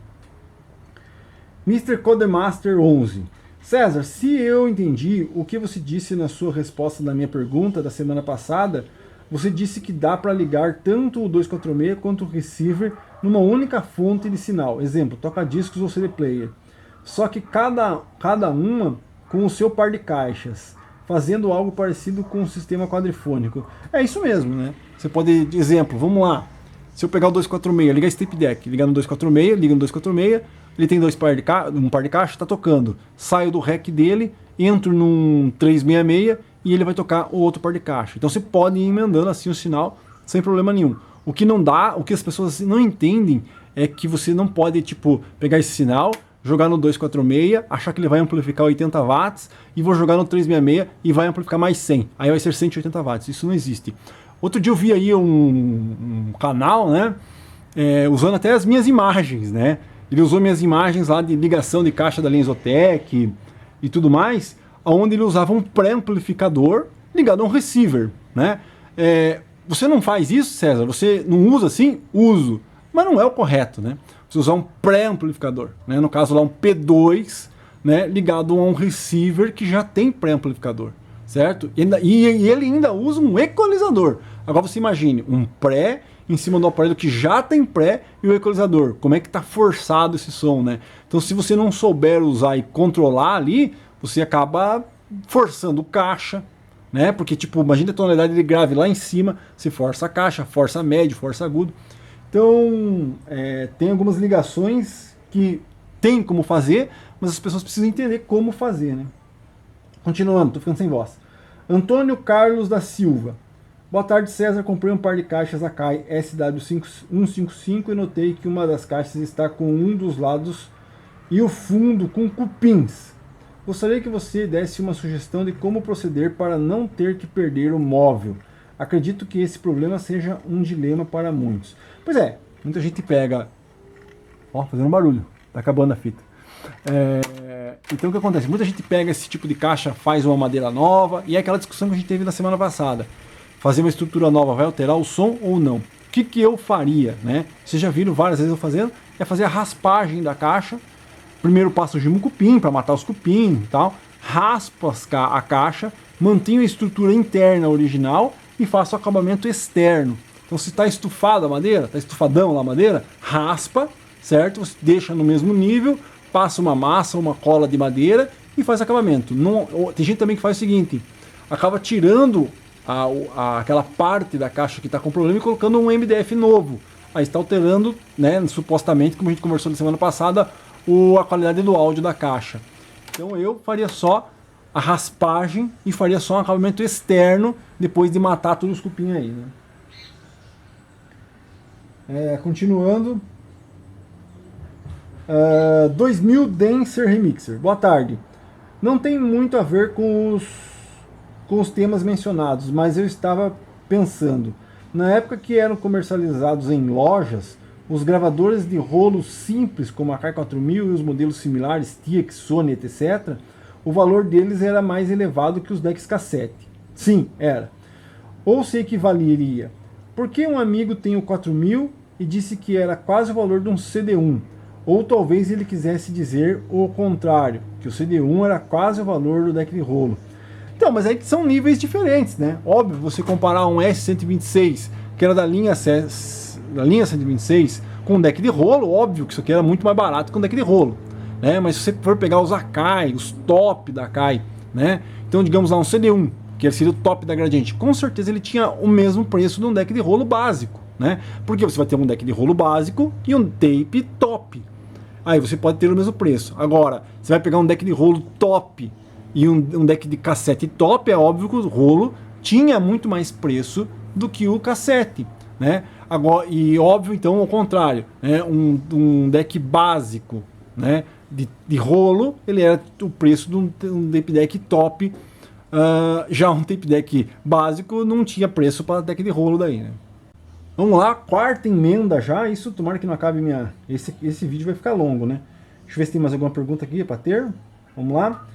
Speaker 1: Mr. Codemaster 11. César, se eu entendi o que você disse na sua resposta da minha pergunta da semana passada, você disse que dá para ligar tanto o 246 quanto o receiver numa única fonte de sinal. Exemplo, toca-discos ou CD player. Só que cada uma com o seu par de caixas, fazendo algo parecido com o sistema quadrifônico. É isso mesmo, né? Você pode, exemplo, vamos lá. Se eu pegar o 246, ligar esse tape deck, ligar no 246, liga no 246, ele tem um par de caixa, está tocando. Saio do rack dele, entro num 366 e ele vai tocar o outro par de caixa. Então você pode ir emendando assim o sinal sem problema nenhum. O que não dá, o que as pessoas não entendem é que você não pode, tipo, pegar esse sinal, jogar no 246, achar que ele vai amplificar 80 watts e vou jogar no 366 e vai amplificar mais 100. Aí vai ser 180 watts. Isso não existe. Outro dia eu vi aí um canal, né, usando até as minhas imagens, né? Ele usou minhas imagens lá de ligação de caixa da Lensotec e tudo mais, onde ele usava um pré-amplificador ligado a um receiver, né? Você não faz isso, César? Você não usa assim? Uso. Mas não é o correto, né? Você usar um pré-amplificador, né? No caso lá um P2, né, ligado a um receiver que já tem pré-amplificador, certo? E ele ainda usa um equalizador. Agora você imagine um pré em cima do aparelho que já tem pré e o equalizador. Como é que está forçado esse som, né? Então, se você não souber usar e controlar ali, você acaba forçando caixa, né? Porque, tipo, imagina a tonalidade de grave lá em cima, você força a caixa, força médio, força agudo. Então, tem algumas ligações que tem como fazer, mas as pessoas precisam entender como fazer, né? Continuando, tô ficando sem voz. Antônio Carlos da Silva. Boa tarde, César. Comprei um par de caixas Akai SW155 e notei que uma das caixas está com um dos lados e o fundo com cupins. Gostaria que você desse uma sugestão de como proceder para não ter que perder o móvel. Acredito que esse problema seja um dilema para muitos. Pois é, muita gente pega... Ó, fazendo um barulho. Tá acabando a fita. Então o que acontece? Muita gente pega esse tipo de caixa, faz uma madeira nova, e é aquela discussão que a gente teve na semana passada. Fazer uma estrutura nova vai alterar o som ou não? O que eu faria, né? Vocês já viram várias vezes eu fazendo, é fazer a raspagem da caixa. Primeiro passo o gimo cupim, para matar os cupim e tal. Raspo a caixa, mantenho a estrutura interna original e faço o acabamento externo. Então se está estufada a madeira, está estufadão lá a madeira, raspa, certo? Você deixa no mesmo nível, passa uma massa, uma cola de madeira e faz acabamento. Tem gente também que faz o seguinte, acaba tirando aquela parte da caixa que está com problema e colocando um MDF novo. Aí está alterando, né, supostamente, como a gente conversou na semana passada, a qualidade do áudio da caixa. Então eu faria só a raspagem e faria só um acabamento externo depois de matar todos os cupim aí, né? Continuando. 2000 Dancer Remixer. Boa tarde. Não tem muito a ver com os temas mencionados, mas eu estava pensando. Na época que eram comercializados em lojas, os gravadores de rolo simples, como a K4000 e os modelos similares, TX, Sony, etc., o valor deles era mais elevado que os decks cassete. Sim, era. Ou se equivaleria. Porque um amigo tem o 4000 e disse que era quase o valor de um CD1. Ou talvez ele quisesse dizer o contrário, que o CD1 era quase o valor do deck de rolo. Então, mas aí são níveis diferentes, né? Óbvio, você comparar um S126, que era da linha 126, com um deck de rolo, óbvio que isso aqui era muito mais barato que um deck de rolo, né? Mas se você for pegar os Akai, os top da Akai, né? Então, digamos lá, um CD1, que seria o top da Gradiente, com certeza ele tinha o mesmo preço de um deck de rolo básico, né? Porque você vai ter um deck de rolo básico e um tape top. Aí você pode ter o mesmo preço. Agora, você vai pegar um deck de rolo top e um deck de cassete top, é óbvio que o rolo tinha muito mais preço do que o cassete, né? Agora, e óbvio, então, ao contrário, né? Um deck básico, né? De rolo, ele era o preço de um tape deck top. Já um tape deck básico não tinha preço para deck de rolo daí, né? Vamos lá, quarta emenda já. Isso, tomara que não acabe minha... Esse vídeo vai ficar longo, né? Deixa eu ver se tem mais alguma pergunta aqui para ter. Vamos lá.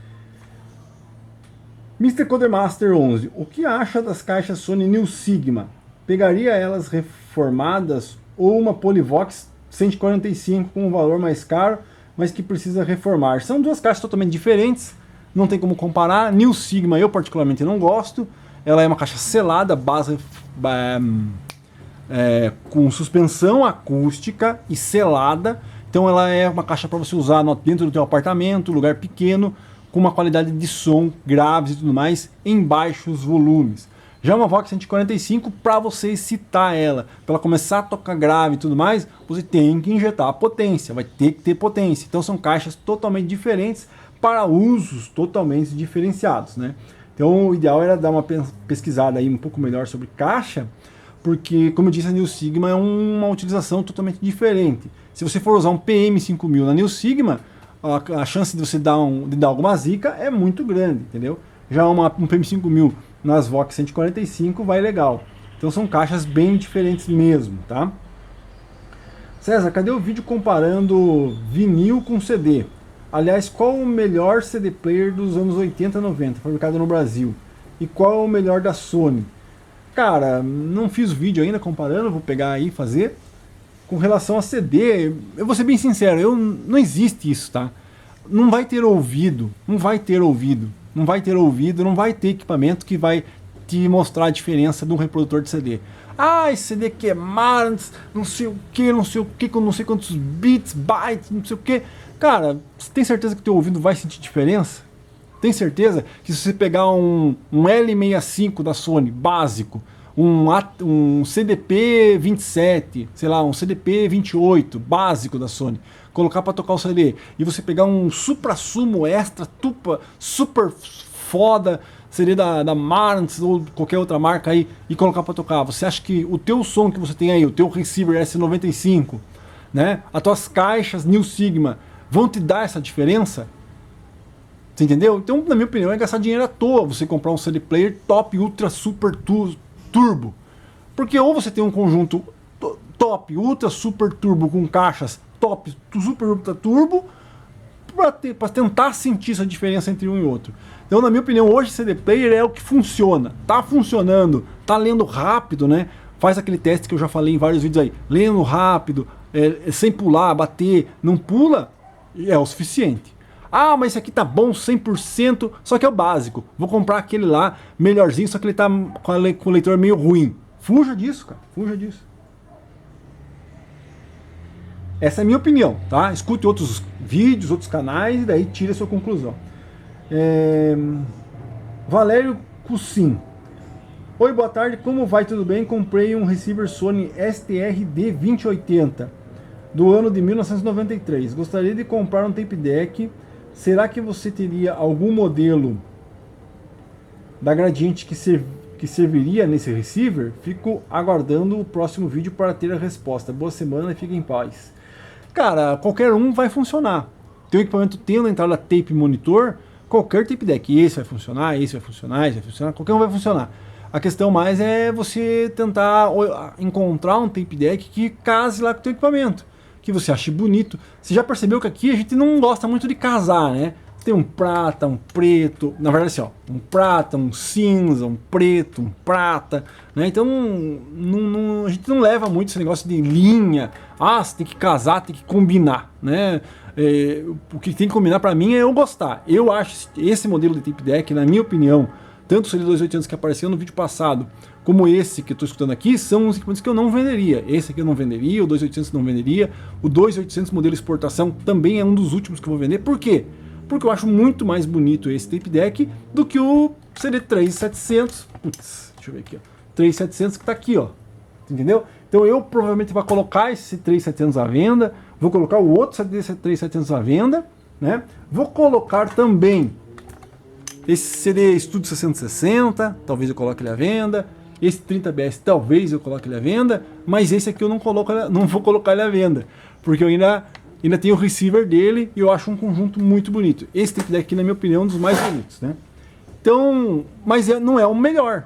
Speaker 1: Mr. Codemaster 11. O que acha das caixas Sony New Sigma? Pegaria elas reformadas ou uma Polivox 145 com um valor mais caro, mas que precisa reformar? São duas caixas totalmente diferentes, não tem como comparar. New Sigma eu particularmente não gosto. Ela é uma caixa selada, base... com suspensão acústica e selada, então ela é uma caixa para você usar dentro do teu apartamento, lugar pequeno, com uma qualidade de som graves e tudo mais, em baixos volumes. Já uma Vox 145, para você excitar ela, para ela começar a tocar grave e tudo mais, você tem que injetar a potência, vai ter que ter potência. Então são caixas totalmente diferentes para usos totalmente diferenciados, né? Então o ideal era dar uma pesquisada aí um pouco melhor sobre caixa, porque, como eu disse, a New Sigma é uma utilização totalmente diferente. Se você for usar um PM5000 na New Sigma, a chance de você dar alguma zica é muito grande, entendeu? Já um PM5000 nas Vox 145 vai legal. Então são caixas bem diferentes mesmo, tá? César, cadê o vídeo comparando vinil com CD? Aliás, qual o melhor CD player dos anos 80 e 90, fabricado no Brasil? E qual é o melhor da Sony? Cara, não fiz vídeo ainda comparando, vou pegar aí e fazer. Com relação a CD, eu vou ser bem sincero, não existe isso, tá? Não vai ter ouvido, não vai ter equipamento que vai te mostrar a diferença de um reprodutor de CD. Ah, esse CD queimado, não sei o que, com não sei quantos bits, bytes, não sei o que. Cara, você tem certeza que teu ouvido vai sentir diferença? Tem certeza que se você pegar um L65 da Sony, básico, um CDP 27, sei lá, um CDP 28, básico da Sony, colocar para tocar o CD, e você pegar um supra-sumo extra, super foda, CD da Marantz ou qualquer outra marca aí, e colocar para tocar, você acha que o teu som que você tem aí, o teu receiver S95, né, as tuas caixas New Sigma, vão te dar essa diferença? Você entendeu? Então, na minha opinião, é gastar dinheiro à toa você comprar um CD player top, ultra, super turbo. Porque ou você tem um conjunto top, ultra, super turbo com caixas top, super, ultra turbo, para tentar sentir essa diferença entre um e outro. Então, na minha opinião, hoje CD player é o que funciona. Tá funcionando, tá lendo rápido, né? Faz aquele teste que eu já falei em vários vídeos aí. Lendo rápido, sem pular, bater, não pula, é o suficiente. Ah, mas esse aqui tá bom 100%, só que é o básico. Vou comprar aquele lá, melhorzinho, só que ele tá com o leitor meio ruim. Fuja disso, cara. Fuja disso. Essa é a minha opinião, tá? Escute outros vídeos, outros canais, e daí tire a sua conclusão. Valério Cussim. Oi, boa tarde, como vai? Tudo bem? Comprei um receiver Sony STR-D2080 do ano de 1993. Gostaria de comprar um tape deck. Será que você teria algum modelo da gradiente que serviria nesse receiver, fico aguardando o próximo vídeo para ter a resposta. Boa semana e fique em paz. Cara, qualquer um vai funcionar. Teu equipamento tendo a entrada tape monitor, qualquer tape deck, esse vai funcionar, esse vai funcionar, esse vai funcionar, qualquer um vai funcionar. A questão mais é você tentar encontrar um tape deck que case lá com o teu equipamento, que você ache bonito. Você já percebeu que aqui a gente não gosta muito de casar, né? Tem um prata, um preto, na verdade assim, ó, um prata, um cinza, um preto, um prata, né? Então a gente não leva muito esse negócio de linha, você tem que casar, tem que combinar, né? O que tem que combinar para mim é eu gostar. Eu acho esse modelo de tape deck, na minha opinião, tanto o CD2800 que apareceu no vídeo passado, como esse que eu estou escutando aqui, são os equipamentos que eu não venderia. Esse aqui eu não venderia, o 2800 não venderia, o 2800 modelo exportação também é um dos últimos que eu vou vender. Por quê? Porque eu acho muito mais bonito esse tape deck do que o CD3700. Putz, deixa eu ver aqui, ó. 3700 que está aqui, ó. Entendeu? Então eu provavelmente vou colocar esse 3700 à venda, vou colocar o outro 3700 à venda, né? Vou colocar também esse CD Studio 660, talvez eu coloque ele à venda. Esse 30BS talvez eu coloque ele à venda, mas esse aqui eu não vou colocar ele à venda, porque eu ainda tenho o receiver dele e eu acho um conjunto muito bonito. Esse tape deck aqui, na minha opinião, é um dos mais bonitos, né? Então, mas não é o melhor.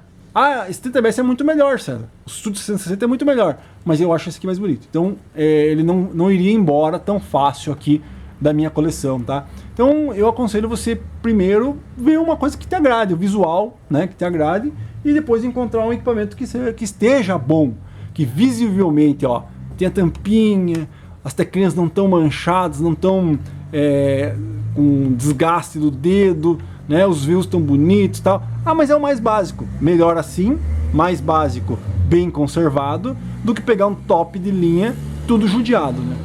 Speaker 1: Esse 30BS é muito melhor, César. O Studio 660 é muito melhor, mas eu acho esse aqui mais bonito. Então, ele não iria embora tão fácil aqui da minha coleção, tá? Então, eu aconselho você primeiro ver uma coisa que te agrade, o visual, né, que te agrade, e depois encontrar um equipamento que esteja bom, que visivelmente, ó, tenha tampinha, as teclinhas não estão manchadas, não estão com desgaste do dedo, né, os views estão bonitos e tal. Mas é o mais básico. Melhor assim, mais básico, bem conservado, do que pegar um top de linha tudo judiado, né?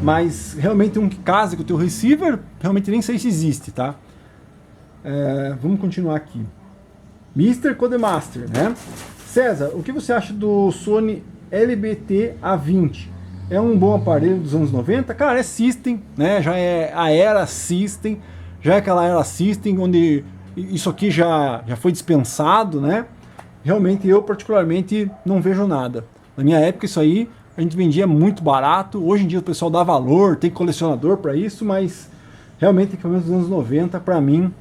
Speaker 1: Mas realmente um que case com o teu receiver, realmente nem sei se existe, tá? Vamos continuar aqui. Mr. Codemaster, né? César, o que você acha do Sony LBT A20? É um bom aparelho dos anos 90? Cara, é System, né? Já é a era System, já é aquela era System onde isso aqui já foi dispensado, né? Realmente eu particularmente não vejo nada. Na minha época isso aí a gente vendia muito barato, hoje em dia o pessoal dá valor, tem colecionador para isso, mas realmente equipamentos dos anos 90 para mim.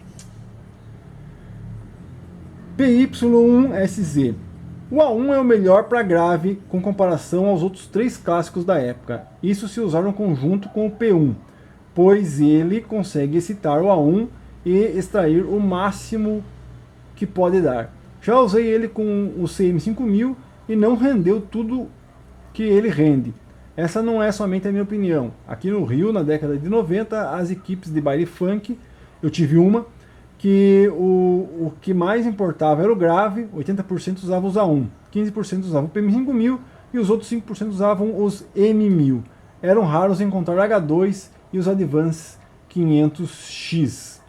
Speaker 1: PY1SZ. O A1 é o melhor para grave com comparação aos outros três clássicos da época. Isso se usar no conjunto com o P1, pois ele consegue excitar o A1 e extrair o máximo que pode dar. Já usei ele com o CM5000 e não rendeu tudo que ele rende. Essa não é somente a minha opinião. Aqui no Rio, na década de 90, as equipes de baile funk, eu tive uma, que o que mais importava era o grave, 80% usava os A1, 15% usavam o PM5000 e os outros 5% usavam os M1000. Eram raros encontrar H2 e os Advance 500X.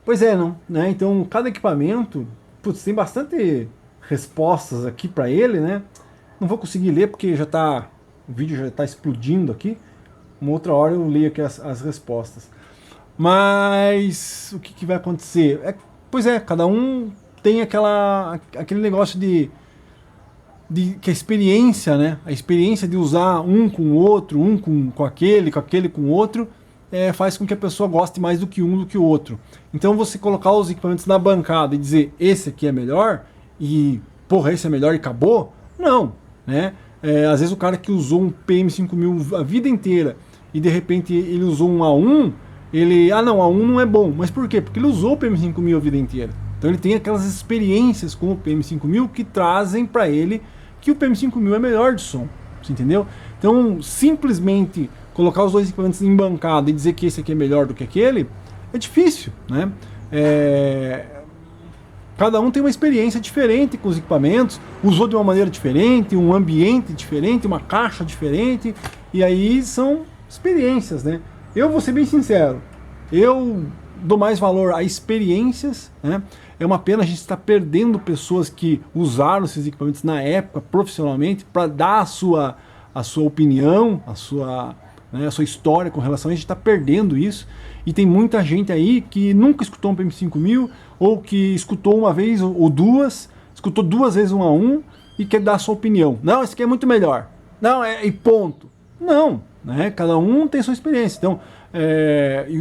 Speaker 1: Pois é, não, né? Então cada equipamento, putz, tem bastante respostas aqui para ele, né? Não vou conseguir ler porque o vídeo já está explodindo aqui. Uma outra hora eu leio aqui as respostas. Mas o que vai acontecer? Pois é, cada um tem aquele negócio de que a experiência, né? A experiência de usar um com o outro, um com aquele com o outro, faz com que a pessoa goste mais do que um do que o outro. Então você colocar os equipamentos na bancada e dizer esse aqui é melhor e porra, esse é melhor e acabou? Não, né? Às vezes o cara que usou um PM5000 a vida inteira e de repente ele usou um A1, não, A1 não é bom. Mas por quê? Porque ele usou o PM5000 a vida inteira. Então ele tem aquelas experiências com o PM5000 que trazem para ele que o PM5000 é melhor de som, você entendeu? Então simplesmente colocar os dois equipamentos em bancada e dizer que esse aqui é melhor do que aquele é difícil, né? Cada um tem uma experiência diferente com os equipamentos, usou de uma maneira diferente, um ambiente diferente, uma caixa diferente, e aí são experiências, né? Eu vou ser bem sincero, eu dou mais valor a experiências, né? É uma pena a gente estar perdendo pessoas que usaram esses equipamentos na época profissionalmente para dar a sua opinião, né, a sua história com relação a isso, a gente está perdendo isso. E tem muita gente aí que nunca escutou um PM5000, ou que escutou uma vez ou duas, escutou 2 vezes um a um e quer dar a sua opinião. Não, esse aqui é muito melhor. Não, e ponto. Não, né? Cada um tem sua experiência. Então,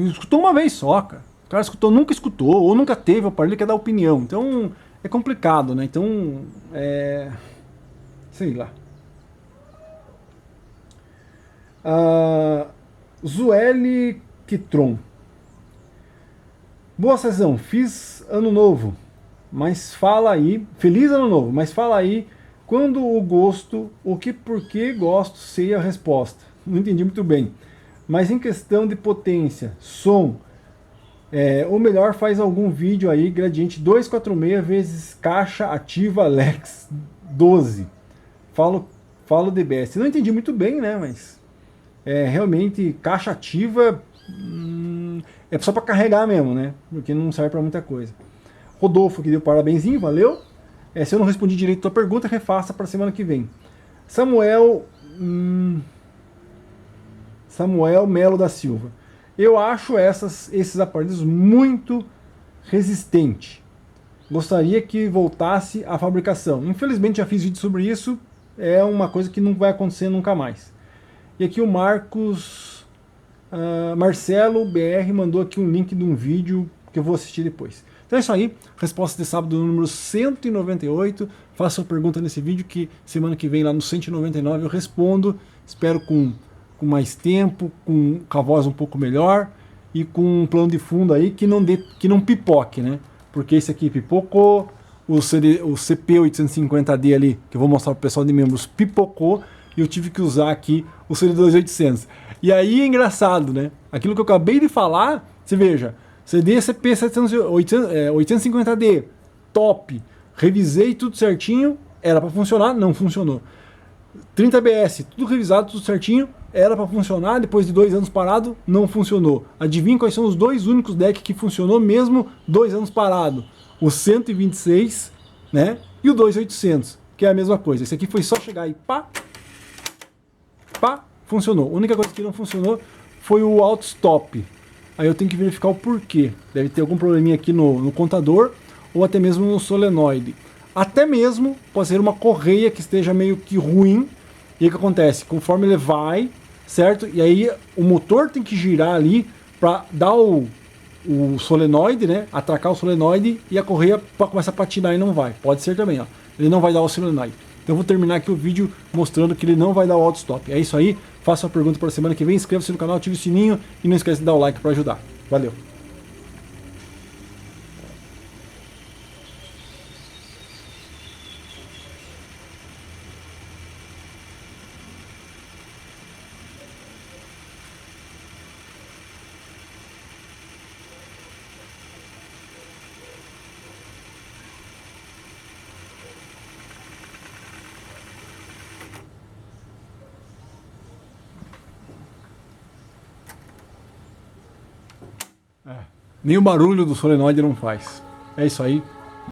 Speaker 1: escutou uma vez só, cara. O cara escutou, nunca escutou, ou nunca teve o aparelho e quer dar opinião. Então, é complicado, né? Então, sei lá. Zueli Kitron. Boa Cezão, fiz ano novo, mas fala aí, feliz ano novo, mas fala aí, quando o gosto, o que, por que gosto, sei a resposta. Não entendi muito bem. Mas em questão de potência, som, ou melhor, faz algum vídeo aí, gradiente 246 vezes caixa ativa Lex 12. Falo DBS. Não entendi muito bem, né, mas realmente caixa ativa é só para carregar mesmo, né? Porque não serve para muita coisa. Rodolfo que deu parabenzinho, valeu. Se eu não respondi direito a tua pergunta, refaça para semana que vem. Samuel Melo da Silva. Eu acho esses aparelhos muito resistentes. Gostaria que voltasse à fabricação. Infelizmente já fiz vídeo sobre isso. É uma coisa que não vai acontecer nunca mais. E aqui o Marcelo BR mandou aqui um link de um vídeo que eu vou assistir depois. Então é isso aí, resposta de sábado número 198. Faça sua pergunta nesse vídeo que semana que vem lá no 199 eu respondo. Espero com mais tempo, com a voz um pouco melhor e com um plano de fundo aí que não pipoque, né? Porque esse aqui pipocou, o CP850D ali, que eu vou mostrar para o pessoal de membros, pipocou, e eu tive que usar aqui o CD2800. E aí é engraçado, né? Aquilo que eu acabei de falar, você veja, CD CP850D, top, revisei tudo certinho, era para funcionar, não funcionou. 30BS, tudo revisado, tudo certinho, era para funcionar, depois de 2 anos parado, não funcionou. Adivinha quais são os 2 únicos decks que funcionou mesmo 2 anos parado? O 126, né? E o 2800, que é a mesma coisa. Esse aqui foi só chegar e pá, funcionou. A única coisa que não funcionou foi o auto-stop. Aí eu tenho que verificar o porquê. Deve ter algum probleminha aqui no contador, ou até mesmo no solenoide. Até mesmo pode ser uma correia que esteja meio que ruim. E aí o que acontece? Conforme ele vai, certo? E aí o motor tem que girar ali para dar o solenoide, né? Atracar o solenoide e a correia começa a patinar e não vai. Pode ser também, ó. Ele não vai dar o solenoide. Então eu vou terminar aqui o vídeo mostrando que ele não vai dar o auto-stop. É isso aí. Faça uma pergunta para a semana que vem. Inscreva-se no canal, ative o sininho e não esquece de dar o like para ajudar. Valeu! Nem o barulho do solenoide não faz. É isso aí.